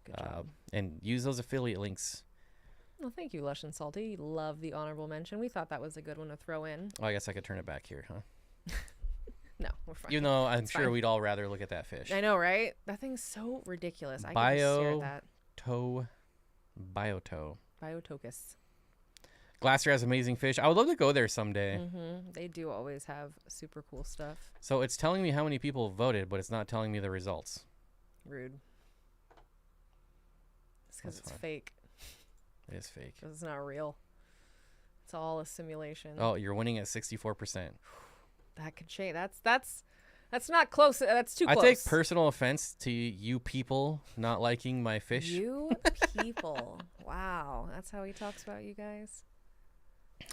Good job. And use those affiliate links. Well, thank you, Lush and Salty. Love the honorable mention. We thought that was a good one to throw in. Oh, I guess I could turn it back here, huh? No, we're fine. Even though I'm sure we'd all rather look at that fish. I know, right? That thing's so ridiculous. I could just stare at that. Biotocus. Glasser has amazing fish. I would love to go there someday. They do always have super cool stuff. So it's telling me how many people voted, but it's not telling me the results. Rude. It's because it's fake. It is fake. Because it's not real. It's all a simulation. Oh, you're winning at 64%. That could change. That's not close. That's too close. I take personal offense to you people not liking my fish. You people. Wow. That's how he talks about you guys.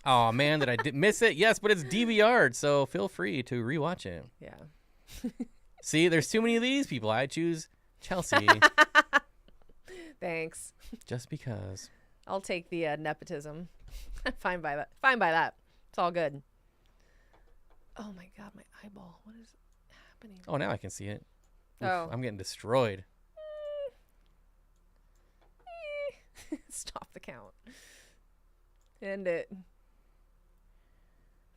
Oh, man, did I miss it? Yes, but it's DVR'd, so feel free to rewatch it. Yeah. See, there's too many of these people. I choose Chelsea. Thanks. Just because. I'll take the nepotism. I'm fine by that. Fine by that. It's all good. Oh, my God, my eyeball. What is happening? Oh, now I can see it. Oof, Oh. I'm getting destroyed. Stop the count. End it.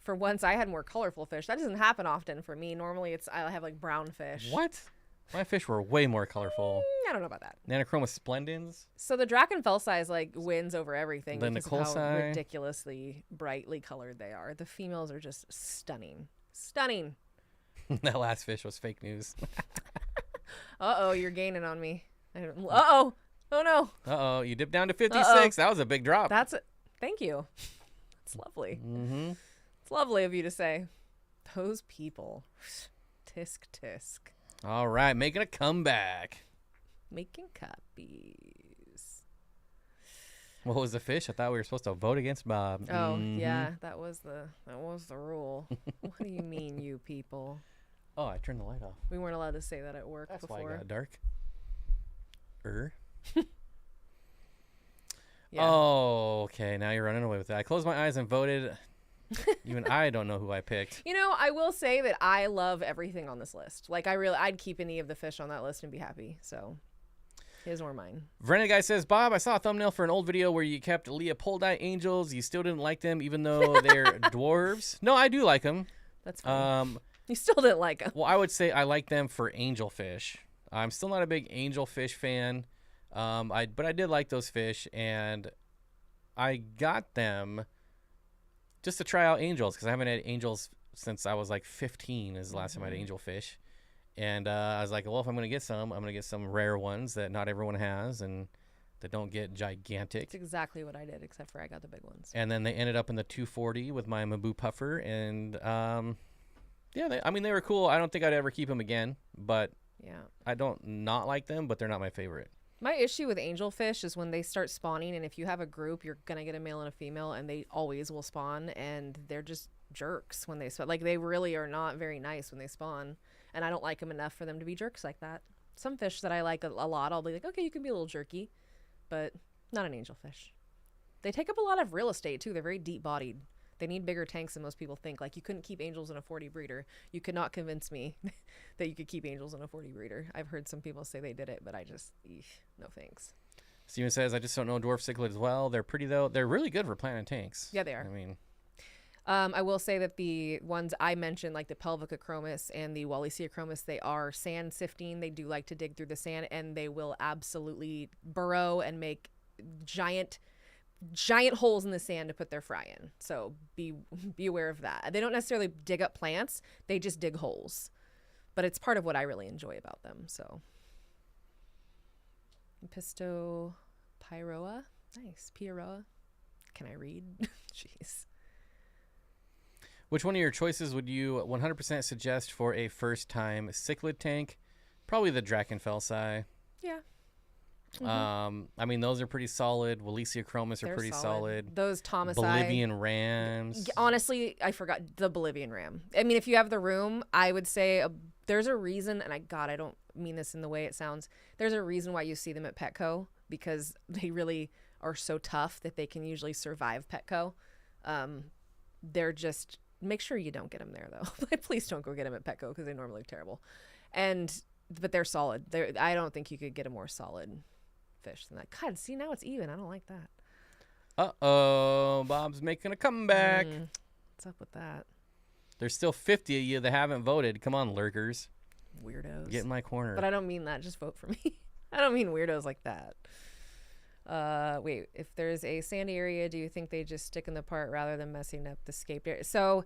For once, I had more colorful fish. That doesn't happen often for me. Normally, I have like brown fish. What? My fish were way more colorful. I don't know about that. Nanochromis splendens. So the drachenfelsi like wins over everything The because of nicholsi. how ridiculously brightly colored they are. The females are just stunning. Stunning. That last fish was fake news. Uh-oh, you're gaining on me. Uh-oh. Oh, no. Uh-oh, you dipped down to 56. Uh-oh. That was a big drop. Thank you. It's lovely. Mm-hmm. It's lovely of you to say. Those people. Tisk tisk. All right, making a comeback. Making copies. What was the fish? I thought we were supposed to vote against Bob. Oh, yeah, that was the rule. What do you mean, you people? Oh, I turned the light off. We weren't allowed to say that at work That's before. why it got dark. Yeah. Oh, okay. Now you're running away with that. I closed my eyes and voted. Even I don't know who I picked. You know, I will say that I love everything on this list. Like, I'd keep any of the fish on that list and be happy. So, his or mine. Verena guy says, Bob, I saw a thumbnail for an old video where you kept Leopoldi angels. You still didn't like them, even though they're dwarves. No, I do like them. That's fine. You still didn't like them. Well, I would say I like them for angelfish. I'm still not a big angelfish fan. But I did like those fish, and I got them just to try out angels because I haven't had angels since I was like 15 is the last time I had angelfish. And I was like, well, if I'm going to get some, I'm going to get some rare ones that not everyone has and that don't get gigantic. That's exactly what I did, except for I got the big ones. And then they ended up in the 240 with my Mabu puffer. And yeah, they were cool. I don't think I'd ever keep them again, but yeah, I don't not like them, but they're not my favorite. My issue with angelfish is when they start spawning, and if you have a group, you're going to get a male and a female, and they always will spawn, and they're just jerks when they spawn. Like, they really are not very nice when they spawn, and I don't like them enough for them to be jerks like that. Some fish that I like a lot, I'll be like, okay, you can be a little jerky, but not an angelfish. They take up a lot of real estate, too. They're very deep-bodied. They need bigger tanks than most people think. Like, you couldn't keep angels in a 40 breeder. You could not convince me that you could keep angels in a 40 breeder. I've heard some people say they did it, but I just, no thanks. Steven says, I just don't know Dwarf Cichlid as well. They're pretty, though. They're really good for planting tanks. Yeah, they are. I mean, I will say that the ones I mentioned, like the Pelvicachromis and the Wallaceochromis, they are sand sifting. They do like to dig through the sand, and they will absolutely burrow and make giant holes in the sand to put their fry in. So be aware of that. They don't necessarily dig up plants. They just dig holes. But it's part of what I really enjoy about them. So Apistogramma. Nice. Pieroa. Can I read? Jeez. Which one of your choices would you 100% suggest for a first-time cichlid tank? Probably the drachenfelsi. Yeah. Mm-hmm. I mean, those are pretty solid. Wallaceochromis are pretty solid. Those thomasi. Bolivian rams. Honestly, I forgot the Bolivian ram. I mean, if you have the room, I would say there's a reason, and I don't mean this in the way it sounds. There's a reason why you see them at Petco, because they really are so tough that they can usually survive Petco. They're just, make sure you don't get them there, though. Please don't go get them at Petco, because they normally look terrible. But they're solid. I don't think you could get a more solid fish than that. God, see, now it's even. I don't like that. Uh-oh, Bob's making a comeback. What's up with that? There's still 50 of you that haven't voted. Come on, lurkers. Weirdos. Get in my corner. But I don't mean that. Just vote for me. I don't mean weirdos like that. Wait, if there's a sandy area, do you think they just stick in the part rather than messing up the scaped area? So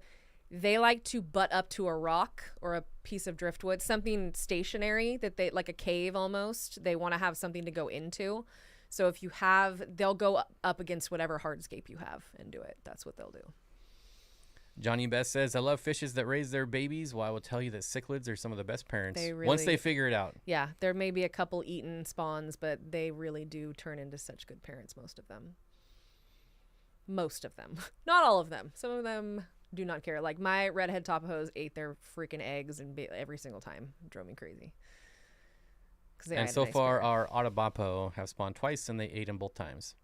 they like to butt up to a rock or a piece of driftwood, something stationary that they, like a cave almost. They want to have something to go into. So if you have, they'll go up against whatever hardscape you have and do it. That's what they'll do. Johnny Best says, I love fishes that raise their babies. Well, I will tell you that cichlids are some of the best parents once they figure it out. Yeah, there may be a couple eaten spawns, but they really do turn into such good parents, most of them. Most of them. Not all of them. Some of them do not care. Like my redhead tapajos ate their freaking eggs and every single time. It drove me crazy. And so far, our Autobapo have spawned twice, and they ate them both times.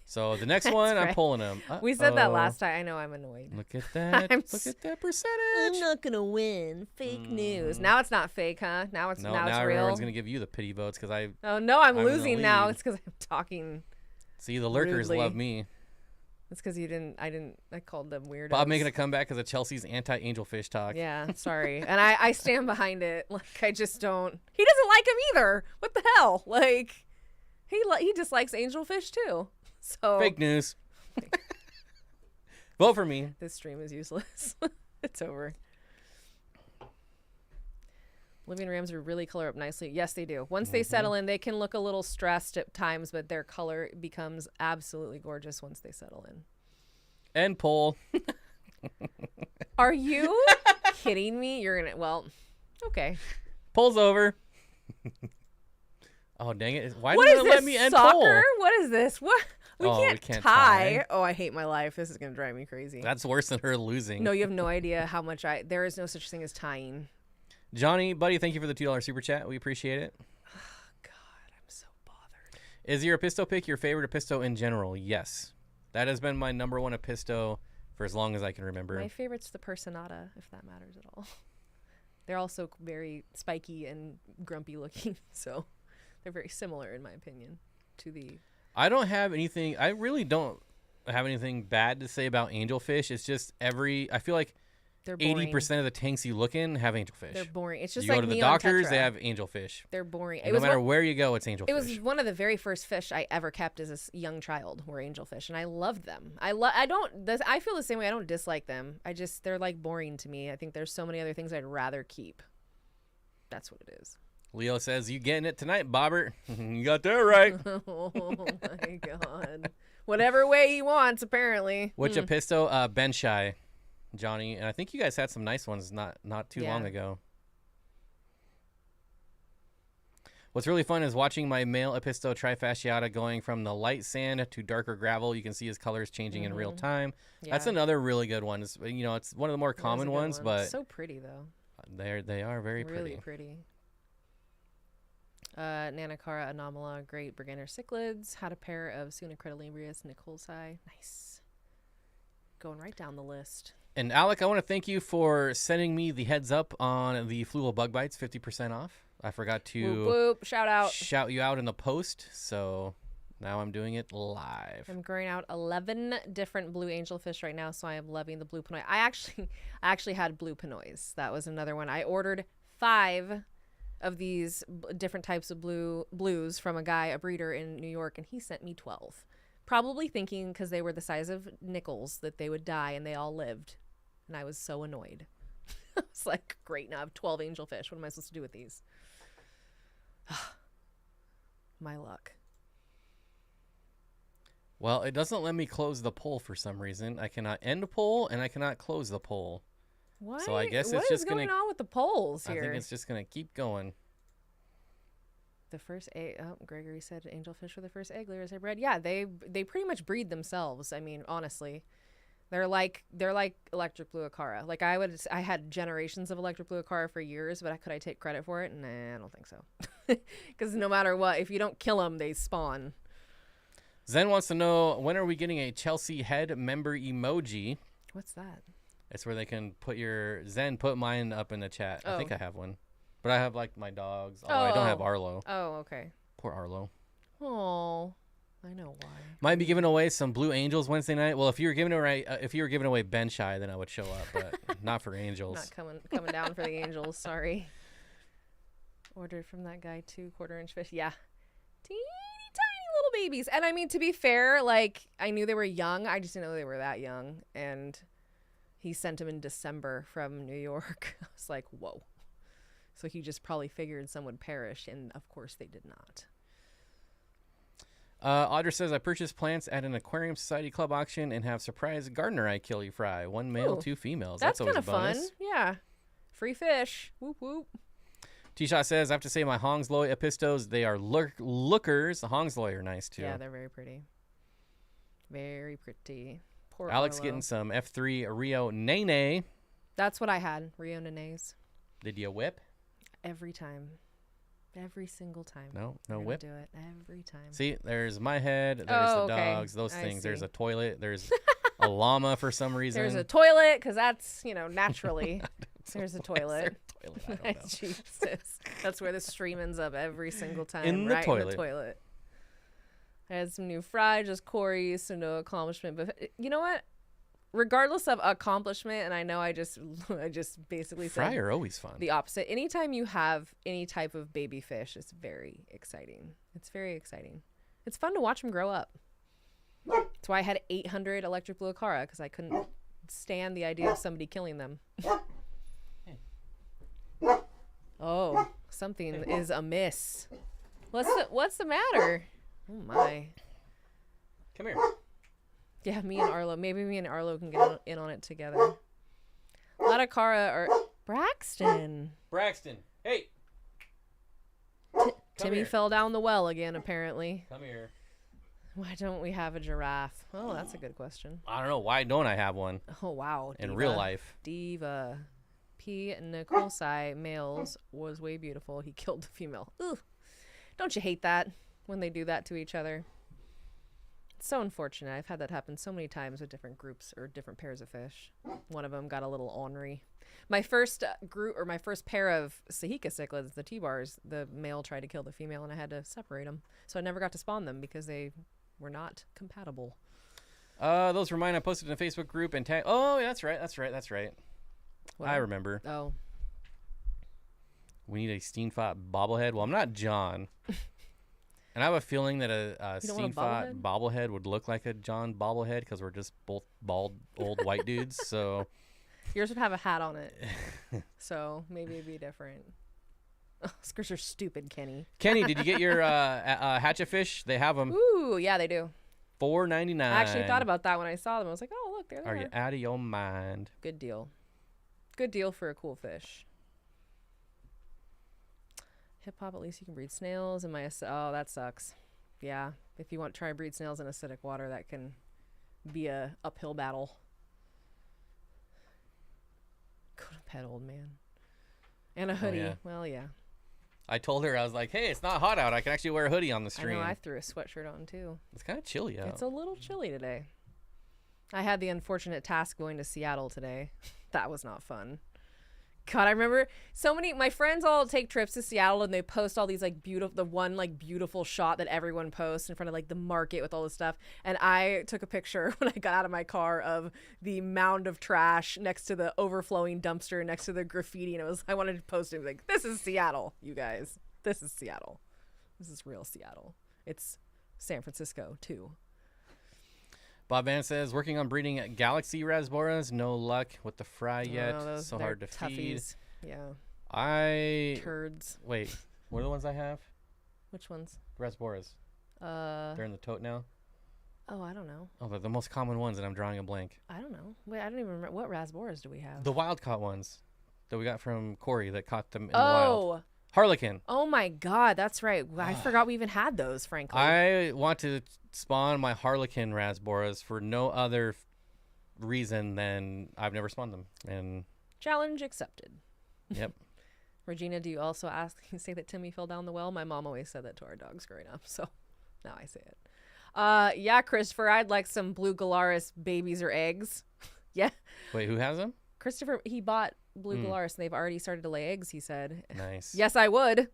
So the next one, right. I'm pulling them. We said that last time. I know I'm annoyed. Look at that. Look at that percentage. I'm not going to win. Fake news. Now it's not fake, huh? Now it's real. Everyone's going to give you the pity votes because I. Oh, no, I'm losing now. It's because I'm talking. See, the lurkers rudely. Love me. It's because I called them weirdos. Bob making a comeback because of Chelsea's anti-angelfish talk. Yeah, sorry. And I stand behind it. Like, I just don't. He doesn't like him either. What the hell? Like, he dislikes angelfish too. So fake news. Vote for me. This stream is useless. It's over. Living rams really color up nicely. Yes, they do. Once they settle in, they can look a little stressed at times, but their color becomes absolutely gorgeous once they settle in. And poll. Are you kidding me? You're gonna. Well, Okay. Pulls over. Oh, dang it. Why What didn't is it this, let me end soccer? pull? What is this? What? We We can't tie. tie. Oh, I hate my life. This is going to drive me crazy. That's worse than her losing. No, you have no idea how much there is no such thing as tying. Johnny, buddy, thank you for the $2 super chat. We appreciate it. Oh, God, I'm so bothered. Is your Apisto pick your favorite Apisto in general? Yes. That has been my number one Apisto for as long as I can remember. My favorite's the Personata, if that matters at all. They're also very spiky and grumpy looking, so they're very similar, in my opinion, to the... I don't have anything... I really don't have anything bad to say about angelfish. It's just I feel like They're boring. 80% of the tanks you look in have angelfish. They're boring. It's just you like go to the neon doctors, tetra. they have angelfish. They're boring. No matter where you go, it's angelfish. It was one of the very first fish I ever kept as a young child were angelfish, and I loved them. I feel the same way. I don't dislike them. They're like boring to me. I think there's so many other things I'd rather keep. That's what it is. Leo says, you getting it tonight, Bobbert? You got that right. Oh my God. Whatever way he wants, apparently. Which Apisto? Baenschi, Johnny. And I think you guys had some nice ones not too long ago. What's really fun is watching my male Apisto trifasciata going from the light sand to darker gravel. You can see his colors changing in real time. Yeah. That's another really good one. It's one of the more common ones, but so pretty though. They are very pretty. Really pretty. Nanochromis anomala, great beginner cichlids. Had a pair of Pseudocrenilabrus nicholsi. Nice. Going right down the list. And Alec, I want to thank you for sending me the heads up on the fluval bug bites, 50% off. I forgot to whoop, whoop. Shout you out in the post, so now I'm doing it live. I'm growing out 11 different blue angelfish right now, so I am loving the blue pinoy. I actually had blue pinoys. That was another one. I ordered 5 of these different types of blues from a breeder in New York, and he sent me 12. Probably thinking because they were the size of nickels that they would die, and they all lived. And I was so annoyed. I was like, great, now I have 12 angelfish. What am I supposed to do with these? My luck. Well, it doesn't let me close the poll for some reason. I cannot end a poll, and I cannot close the poll. What? So I guess what it's just is going on with the polls here? I think it's just going to keep going. The first egg. Oh, Gregory said angelfish were the first egg layers I bred. Yeah, they pretty much breed themselves. I mean, honestly, they're like electric blue acara. Like I had generations of electric blue acara for years, but could I take credit for it? Nah, I don't think so. Because no matter what, if you don't kill them, they spawn. Zen wants to know, when are we getting a Chelsea head member emoji? What's that? It's where they can put your... Zen, put mine up in the chat. Oh. I think I have one. But I have, like, my dogs. Oh, I don't have Arlo. Oh, okay. Poor Arlo. Oh, I know why. Might be giving away some blue angels Wednesday night. Well, if you were giving away baenschi, then I would show up, but not for angels. Not coming down for the angels. Sorry. Ordered from that guy 2 quarter-inch fish. Yeah. Teeny tiny little babies. And I mean, to be fair, like, I knew they were young. I just didn't know they were that young. And he sent them in December from New York. I was like, whoa. So he just probably figured some would perish. And of course they did not. Audra says, I purchased plants at an Aquarium Society Club auction and have surprise gardener eye killie fry. 1 male, 2 females. That's always kind of a bonus. fun. Yeah. Free fish. Whoop, whoop. T-Shot says, I have to say my Hongsloy Apistos, they are lookers. The Hongsloy are nice, too. Yeah, they're very pretty. Very pretty. Poor Alex Arlo. getting some F3 Rio Nene. That's what I had. Rio Nenes. Did you whip? Every time. Every single time. No We're whip. do it every time. See, there's my head. There's the dogs. Those things. There's a toilet. There's a llama for some reason. There's a toilet because that's, naturally. There's a toilet. I don't know. Jesus. That's where the stream ends up every single time. In the toilet. In the toilet. I had some new fry, just Corey, so no accomplishment. But you know what? Regardless of accomplishment, and I know I just basically said fry are always fun. The opposite. Anytime you have any type of baby fish, it's very exciting. It's very exciting. It's fun to watch them grow up. That's why I had 800 electric blue acara, because I couldn't stand the idea of somebody killing them. Oh, something is amiss. What's the matter? Oh my. Come here. Yeah, me and Arlo. Maybe me and Arlo can get in on it together. A lot of acara are Braxton. Braxton, hey. Timmy here. fell down the well again, apparently. Come here. Why don't we have a giraffe? Oh, that's a good question. I don't know. Why don't I have one Oh, wow. in Diva. real life? Diva. P. nicholsi males was way beautiful. He killed the female. Ugh. Don't you hate that when they do that to each other? It's so unfortunate. I've had that happen so many times with different groups or different pairs of fish. One of them got a little ornery. My first group, or my first pair of Sahika cichlids, the T-bars, the male tried to kill the female and I had to separate them. So I never got to spawn them because they were not compatible. Those were mine. I posted in a Facebook group and tag. Oh, that's right. Well, I remember. Oh. We need a Steenfott bobblehead. Well, I'm not John. And I have a feeling that a Steenfott bobblehead would look like a John bobblehead because we're just both bald old white dudes. So yours would have a hat on it. So maybe it'd be different. Oh, skirts are stupid, Kenny. Kenny, did you get your hatchet fish? They have them. Ooh, yeah, they do. $4.99. I actually thought about that when I saw them. I was like, oh, look, there they are. Are you out of your mind? Good deal. Good deal for a cool fish. Hip hop, at least you can breed snails. And oh, that sucks. Yeah, if you want to try to breed snails in acidic water, that can be a uphill battle. Go to bed, old man. And a hoodie. Oh, yeah. Well, yeah. I told her, I was like, hey, it's not hot out. I can actually wear a hoodie on the stream. I know, I threw a sweatshirt on too. It's kind of chilly out. It's a little chilly today. I had the unfortunate task going to Seattle today. That was not fun. God, I remember my friends all take trips to Seattle and they post all these like beautiful shot that everyone posts in front of like the market with all this stuff. And I took a picture when I got out of my car of the mound of trash next to the overflowing dumpster next to the graffiti. And I wanted to post it like, this is Seattle, you guys. This is Seattle. This is real Seattle. It's San Francisco too. Bob Van says, working on breeding Galaxy Rasboras. No luck with the fry yet. Oh, So hard to feed. Yeah. Turds. Wait, what are the ones I have? Which ones? Rasboras. They're in the tote now. Oh, I don't know. Oh, they're the most common ones, and I'm drawing a blank. I don't know. Wait, I don't even remember. What Rasboras do we have? The wild caught ones that we got from Corey that caught them in the wild. Harlequin. Oh my God, that's right. I forgot we even had those, frankly. I want to spawn my Harlequin Rasboras for no other reason than I've never spawned them. And challenge accepted. Yep. Regina, do you also say that Timmy fell down the well? My mom always said that to our dogs growing up, so now I say it. Yeah, Christopher, I'd like some blue Galaris babies or eggs. Yeah. Wait, who has them? Christopher, he bought blue Galaris and they've already started to lay eggs, he said. Nice. Yes, I would.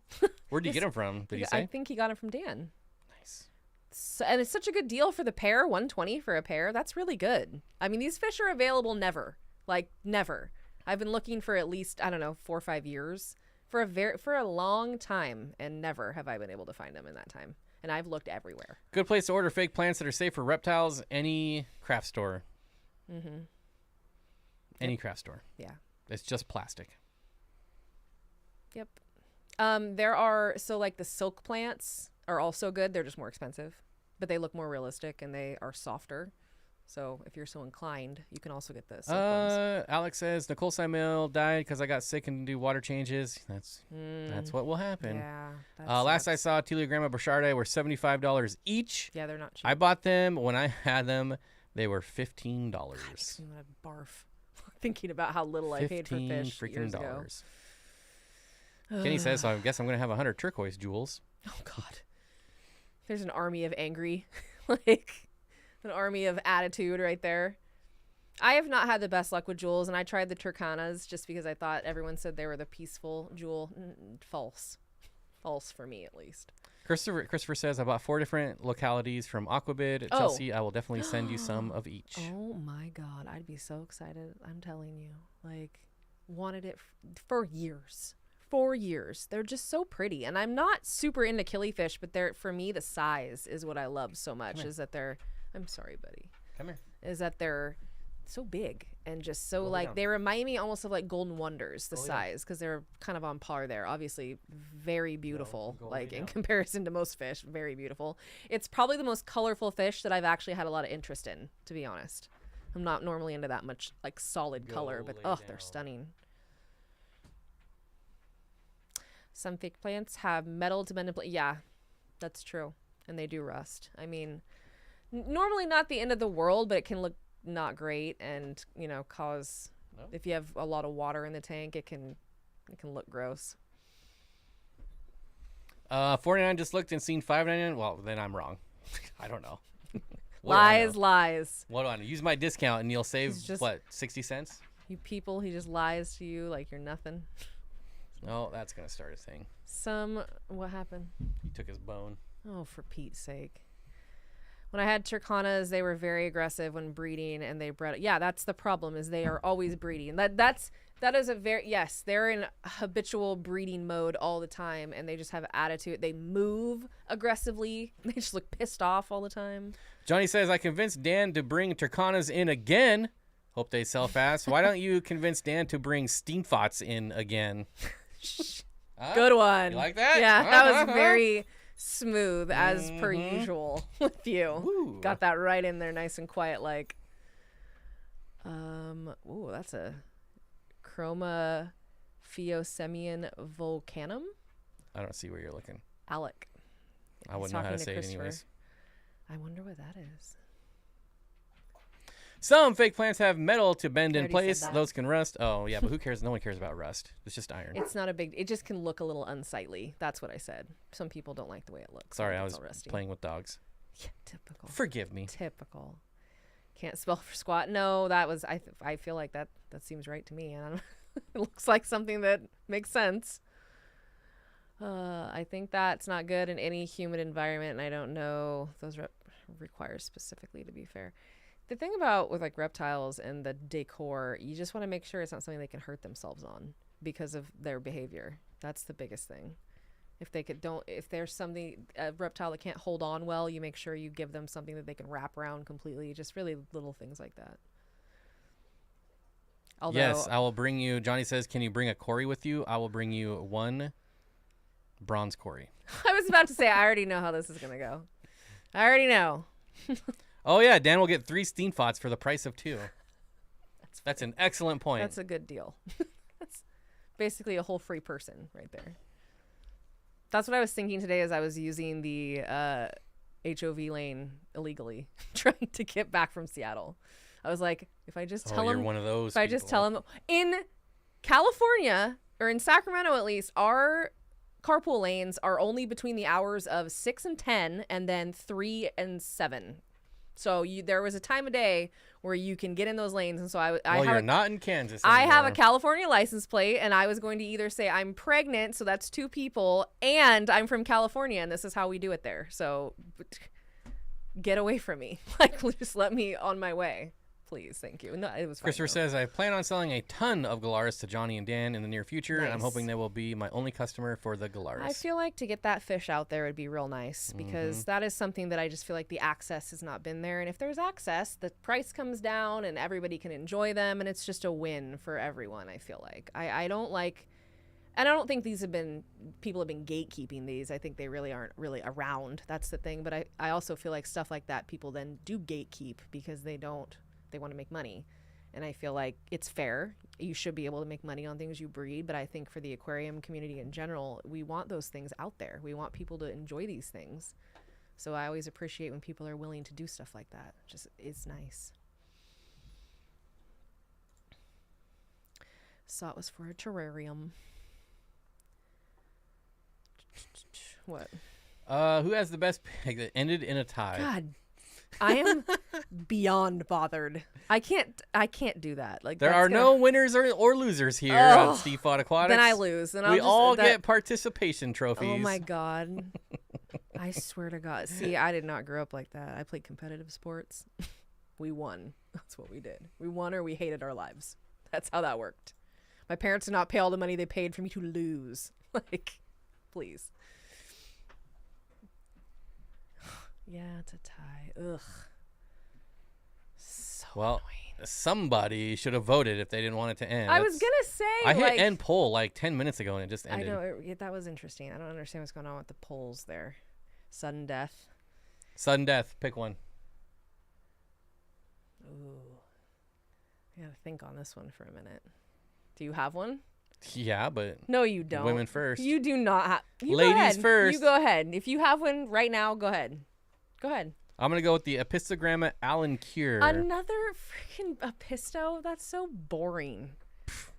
Where'd you get them from? Did you say? I think he got them from Dan. Nice. So, and it's such a good deal for the pair, $120 for a pair. That's really good. I mean, these fish are available never. Like, never. I've been looking for at least, I don't know, 4 or 5 years for a long time, and never have I been able to find them in that time. And I've looked everywhere. Good place to order fake plants that are safe for reptiles. Any craft store. Mm-hmm. Any craft store. Yeah. It's just plastic. Yep. There are, so like the silk plants are also good. They're just more expensive, but they look more realistic and they are softer. So if you're so inclined, you can also get the silk ones. Alex says nicholsi male died because I got sick and do water changes. That's what will happen. Yeah. Last I saw, Teleogramma brichardi were $75 each. Yeah, they're not cheap. I bought them when I had them. They were $15. God, makes me want to barf. Thinking about how little I paid for fish years ago. Kenny says, so I guess I'm going to have 100 turquoise jewels. Oh, God. There's an army of angry, like an army of attitude right there. I have not had the best luck with jewels, and I tried the turcanas just because I thought everyone said they were the peaceful jewel. False. False for me, at least. Christopher says, I bought 4 different localities from Aquabid. Chelsea, I will definitely send you some of each. Oh, my God. I'd be so excited. I'm telling you. Like, wanted it for years. 4 years. They're just so pretty. And I'm not super into killifish, but for me, the size is what I love so much. Is that they're... I'm sorry, buddy. Come here. Is that they're so big and just so like they remind me almost of like golden wonders, the size, because they're kind of on par there. Obviously very beautiful, like in comparison to most fish, very beautiful. It's probably the most colorful fish that I've actually had a lot of interest in, to be honest. I'm not normally into that much like solid color, but they're stunning. Some fake plants have metal to bend in place. Yeah, that's true. And they do rust. I mean, normally not the end of the world, but it can look not great and, you know, cause, if you have a lot of water in the tank, it can look gross. 49 just looked and seen 5.99. Well, then I'm wrong. I don't know. Lies. What do I know? Use my discount and you'll save, what, 60 cents? You people, he just lies to you like you're nothing. No, that's going to start a thing. What happened? He took his bone. Oh, for Pete's sake. When I had Turcanas, they were very aggressive when breeding, and they bred. Yeah, that's the problem, is they are always breeding. That is a very, yes, they're in habitual breeding mode all the time, and they just have attitude. They move aggressively. They just look pissed off all the time. Johnny says, I convinced Dan to bring Turcanas in again. Hope they sell fast. Why don't you convince Dan to bring Steenfotts in again? Good one. You like that? Yeah, that was very smooth as per usual with you. Ooh. Got that right in there, nice and quiet like. Ooh, that's a Chroma Pheosemian volcanum. I don't see where you're looking. Alec. I wouldn't know how to say it anyways. I wonder what that is. Some fake plants have metal to bend in place. said that. Those can rust. Oh, yeah, but who cares? No one cares about rust. It's just iron. It's not a big. It just can look a little unsightly. That's what I said. Some people don't like the way it looks. Sorry, I It's was all rusty. playing with dogs. Yeah, typical. Forgive me. Typical. Can't spell for squat. No, that was. I feel like that seems right to me. And it looks like something that makes sense. I think that's not good in any humid environment, and I don't know those require specifically, to be fair. The thing about with like reptiles and the decor, you just want to make sure it's not something they can hurt themselves on because of their behavior. That's the biggest thing. If there's a reptile that can't hold on well, you make sure you give them something that they can wrap around completely. Just really little things like that. Although, yes, I will bring you. Johnny says, can you bring a Cory with you? I will bring you one bronze Cory. I was about to say, I already know how this is going to go. I already know. Oh, yeah. Dan will get 3 Steenfotts for the price of 2. That's an excellent point. That's a good deal. That's basically a whole free person right there. That's what I was thinking today as I was using the HOV lane illegally, trying to get back from Seattle. I was like, if I just tell you're him, one of those if I just tell him in California or in Sacramento, at least, our carpool lanes are only between the hours of 6 and 10 and then 3 and 7. So there was a time of day where you can get in those lanes, and so you're not in Kansas anymore. I have a California license plate, and I was going to either say I'm pregnant, so that's 2 people, and I'm from California, and this is how we do it there. So get away from me. Like, just let me on my way. Please, thank you. No, it was fine. Christopher says, I plan on selling a ton of Galaris to Johnny and Dan in the near future, and I'm Nice. hoping they will be my only customer for the Galaris. I feel like to get that fish out there would be real nice, because that is something that I just feel like the access has not been there. And if there's access, the price comes down and everybody can enjoy them, and it's just a win for everyone, I feel like. I don't like, and I don't think people have been gatekeeping these. I think they really aren't really around. That's the thing. But I also feel like stuff like that, people then do gatekeep because they want to make money. And I feel like it's fair. You should be able to make money on things you breed. But I think for the aquarium community in general, we want those things out there. We want people to enjoy these things. So I always appreciate when people are willing to do stuff like that. Just, it's nice. So it was for a terrarium. What? Who has the best pig that ended in a tie? God, I am beyond bothered. I can't do that. Like, There are no winners or losers here on Steenfott Aquatics. Then I lose. Then we all get participation trophies. Oh my God. I swear to God. See, I did not grow up like that. I played competitive sports. We won. That's what we did. We won or we hated our lives. That's how that worked. My parents did not pay all the money they paid for me to lose. Like, please. Yeah, it's a tie. Ugh. So annoying. Somebody should have voted if they didn't want it to end. I was gonna say, I hit end poll like 10 minutes ago and it just ended. I know that was interesting. I don't understand what's going on with the polls there. Sudden death. Sudden death. Pick one. Ooh. I gotta think on this one for a minute. Do you have one? Yeah, but No, you don't. women first. You do not have. Ladies first. You go ahead. If you have one right now, go ahead. Go ahead. I'm going to go with the Apistogramma Allen Cure. Another freaking Apisto? That's so boring.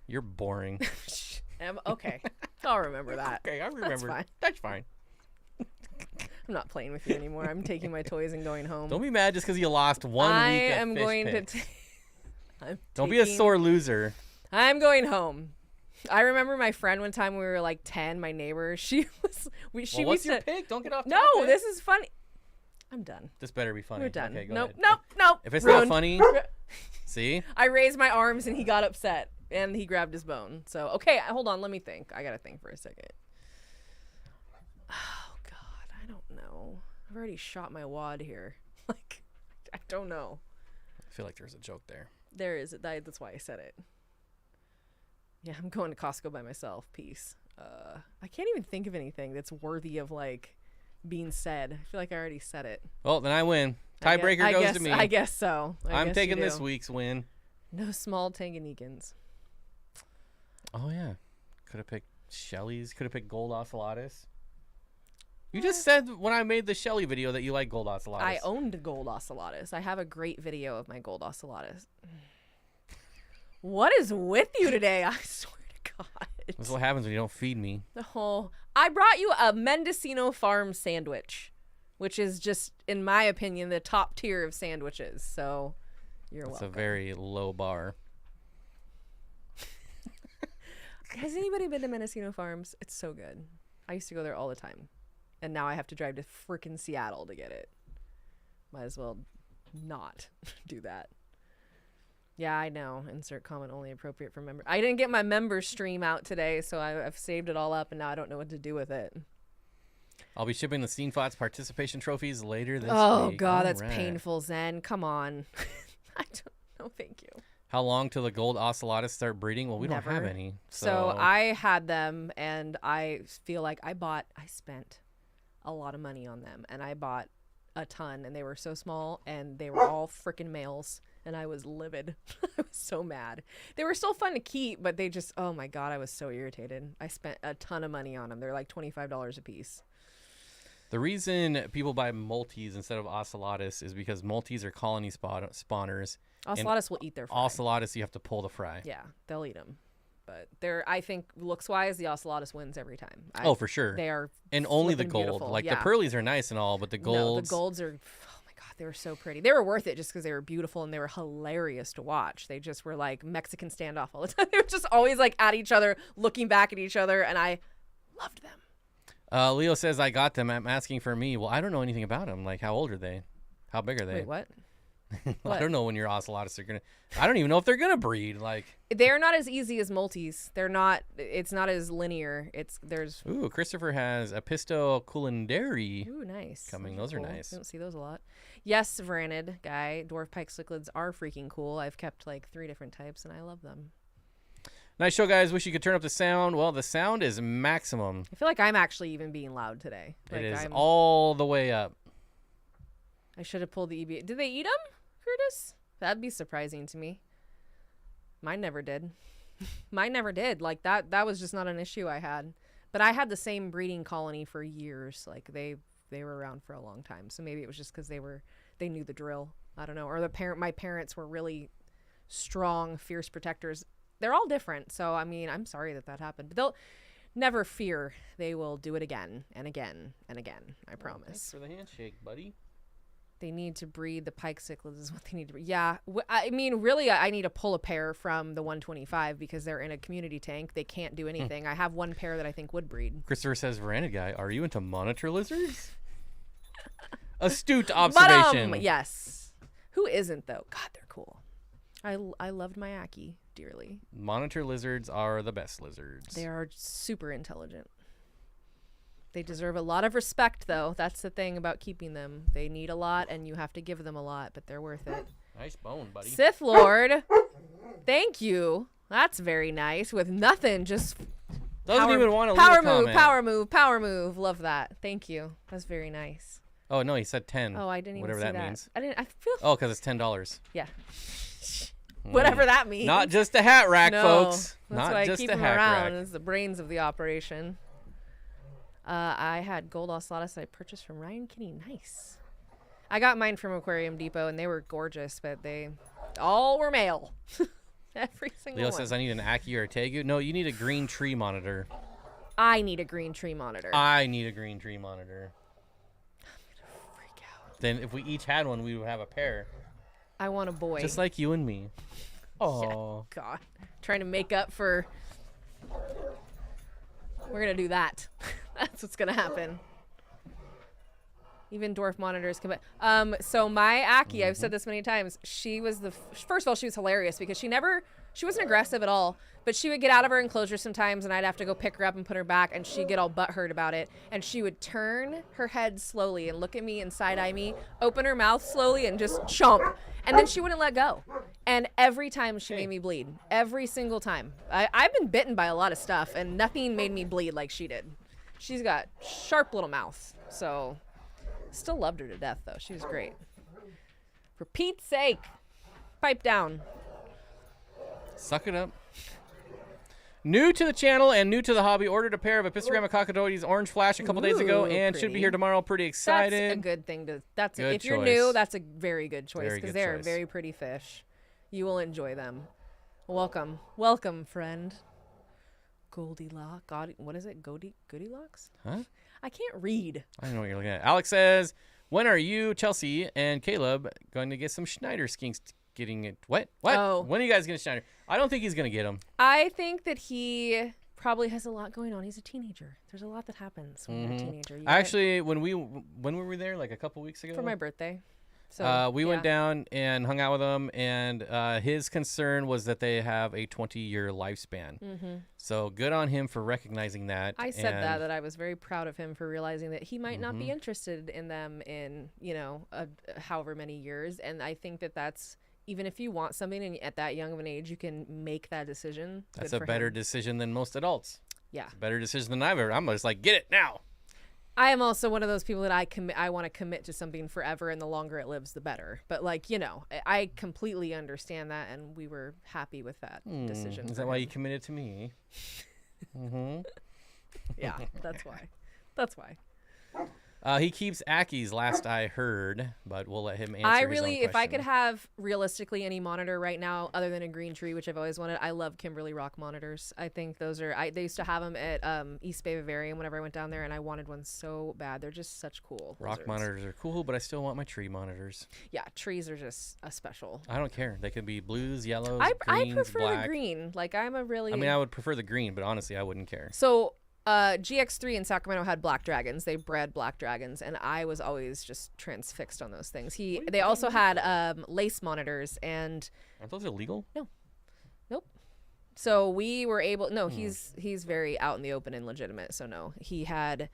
You're boring. Okay. I'll remember that. Okay, I remember. That's fine. That's fine. I'm not playing with you anymore. I'm taking my toys and going home. Don't be mad just because you lost 1 week at am Fish going Picks. to. Don't be a sore loser. I'm going home. I remember my friend one time we were like 10. My neighbor. She was. She What's used your to. pick? Don't get off. No, topic. this is funny. I'm done. This better be funny. We're done. Okay, go nope. ahead. Nope. If it's Ruined. not funny, see? I raised my arms and he got upset and he grabbed his bone. So okay, hold on. Let me think. I gotta think for a second. Oh God, I don't know. I've already shot my wad here. Like, I don't know. I feel like there's a joke there. There is. That's why I said it. Yeah, I'm going to Costco by myself. Peace. I can't even think of anything that's worthy of like being said. I feel like I already said it. Well, then I win. Tiebreaker goes to me. I guess so. I'm guess taking you this do. week's win. No small Tanganyikans. Oh, yeah. Could have picked Shelly's. Could have picked Gold Ocellatus. You just said when I made the Shelly video that you like Gold Ocellatus. I owned Gold Ocellatus. I have a great video of my Gold Ocellatus. What is with you today? I swear to God. That's what happens when you don't feed me. Oh, I brought you a Mendocino Farm sandwich, which is just, in my opinion, the top tier of sandwiches. So you're welcome. It's a very low bar. Has anybody been to Mendocino Farms? It's so good. I used to go there all the time. And now I have to drive to frickin' Seattle to get it. Might as well not do that. Yeah, I know. Insert comment only appropriate for member. I didn't get my member stream out today, so I've saved it all up, and now I don't know what to do with it. I'll be shipping the Steenfott's participation trophies later this week. Oh, God, All that's right. painful, Zen. Come on. I don't know. Thank you. How long till the Gold Ocellatus start breeding? Well, we Never. don't have any. So I had them, and I feel like I spent a lot of money on them, and I bought a ton, and they were so small, and they were all freaking males, and I was livid. I was so mad. They were still fun to keep, but they just, oh my God, I was so irritated. I spent a ton of money on them. They're like $25 a piece. The reason people buy Multis instead of Ocellatus is because Multis are colony spawners. Ocellatus will eat their fry. Ocellatus, you have to pull the fry. Yeah, they'll eat them. But I think looks-wise, the Ocellatus wins every time. Oh, for sure. They are and only the flippin' gold. beautiful. Like Yeah. the pearlies are nice and all, but the golds. No, the golds are, oh my God, they were so pretty. They were worth it just because they were beautiful and they were hilarious to watch. They just were like Mexican standoff all the time. They were just always like at each other, looking back at each other, and I loved them. Leo says, I got them. I'm asking for me. Well, I don't know anything about them. Like, how old are they? How big are they? Wait, what? I don't know when your Ocellatus are going to... I don't even know if they're going to breed. Like, They're not as easy as multis. They're not, it's not as linear. There's... Ooh, Christopher has Apistogramma Ooh, nice. coming. Those Those are cool. nice. You don't see those a lot. Yes, Varanid guy. Dwarf pike cichlids are freaking cool. I've kept like 3 different types and I love them. Nice show, guys. Wish you could turn up the sound. Well, the sound is maximum. I feel like I'm actually even being loud today. Like It is I'm, all the way up. I should have pulled the EB. Did they eat them, Curtis? That'd be surprising to me. Mine never did. Mine never did. Like that was just not an issue I had. But I had the same breeding colony for years. Like they were around for a long time. So maybe it was just because they knew the drill. I don't know. Or my parents were really strong, fierce protectors. They're all different. So I mean, I'm sorry that happened. But they'll never fear. They will do it again and again and again. I promise. Thanks for the handshake, buddy. They need to breed the pike cichlids is what they need to breed. Yeah. I mean, really, I need to pull a pair from the 125 because they're in a community tank. They can't do anything. I have one pair that I think would breed. Christopher says, Veranda guy, are you into monitor lizards? Astute observation. Yes. Who isn't, though? God, they're cool. I loved my Aki dearly. Monitor lizards are the best lizards. They are super intelligent. They deserve a lot of respect, though. That's the thing about keeping them. They need a lot, and you have to give them a lot, but they're worth it. Nice bone, buddy. Sith Lord, thank you. That's very nice. With nothing, just Doesn't even want to power leave a move, comment. power move, power move. Love that. Thank you. That's very nice. Oh, no, he said 10. Oh, I didn't even Whatever see that means. I feel. Oh, because it's $10. Yeah. whatever that means. Not just a hat rack, no, folks. That's Not why just I keep a him hat around. rack. It's the brains of the operation. I had gold ocellatus that I purchased from Ryan Kinney. Nice. I got mine from Aquarium Depot, and they were gorgeous, but they all were male. Every single Leo one. says, I need an Aki or a Tegu. No, you need a green tree monitor. I need a green tree monitor. I need a green tree monitor. I'm gonna freak out. Then if we each had one, we would have a pair. I want a boy. Just like you and me. Oh. Yeah, God. Trying to make up for... We're going to do that. That's what's going to happen. Even dwarf monitors can... So my Aki, I've said this many times, she was the... First of all, she was hilarious because she wasn't aggressive at all, but she would get out of her enclosure sometimes and I'd have to go pick her up and put her back and she'd get all butthurt about it. And she would turn her head slowly and look at me and side-eye me, open her mouth slowly and just chomp. And then she wouldn't let go. And every time she made me bleed. Every single time. I've been bitten by a lot of stuff and nothing made me bleed like she did. She's got sharp little mouth. So still loved her to death though. She was great. For Pete's sake, pipe down. Suck it up. New to the channel and new to the hobby, ordered a pair of Apistogramma cockadoides Orange Flash a couple days ago and should be here tomorrow. Pretty excited. That's a good thing to. Good if you're choice. new, that's a very good choice Very because good they're choice. very pretty fish. You will enjoy them. Welcome, welcome, friend. Goldilocks. What is it? Goldilocks? Huh? I can't read. I don't know what you're looking at. Alex says, when are you, Chelsea, and Caleb going to get some Schneider skinks? Getting it? What? Oh. When are you guys going to Schneider? I don't think he's going to get them. I think that he probably has a lot going on. He's a teenager. There's a lot that happens when you're a teenager. Actually, when were we there? Like a couple weeks ago? For my birthday. So we went down and hung out with him, and his concern was that they have a 20-year lifespan. So good on him for recognizing that. I said that I was very proud of him for realizing that he might not be interested in them in, however many years. And I think that that's, even if you want something and at that young of an age, you can make that decision. That's a better decision than most adults. Yeah. It's a better decision than I've ever. I'm just like, get it now. I am also one of those people that I want to commit to something forever, and the longer it lives, the better. But I completely understand that, and we were happy with that decision. Is that why you committed to me? Yeah, that's why. That's why. He keeps Aki's, last I heard, but we'll let him answer his own if I question. could have realistically any monitor right now other than a green tree, which I've always wanted, I love Kimberly Rock monitors. I think those are, they used to have them at East Bay Vivarium whenever I went down there, and I wanted one so bad. They're just such cool Rock lizards. monitors are cool, but I still want my tree monitors. Yeah, trees are just a special. I don't care. They could be blues, yellows, I greens, prefer black. the green. Like, I'm a really... I mean, I would prefer the green, but honestly, I wouldn't care. So... GX3 in Sacramento had black dragons. They bred black dragons, and I was always just transfixed on those things. They also had lace monitors, and Aren't those illegal? nope. So we were able. No, he's very out in the open and legitimate. So no, he had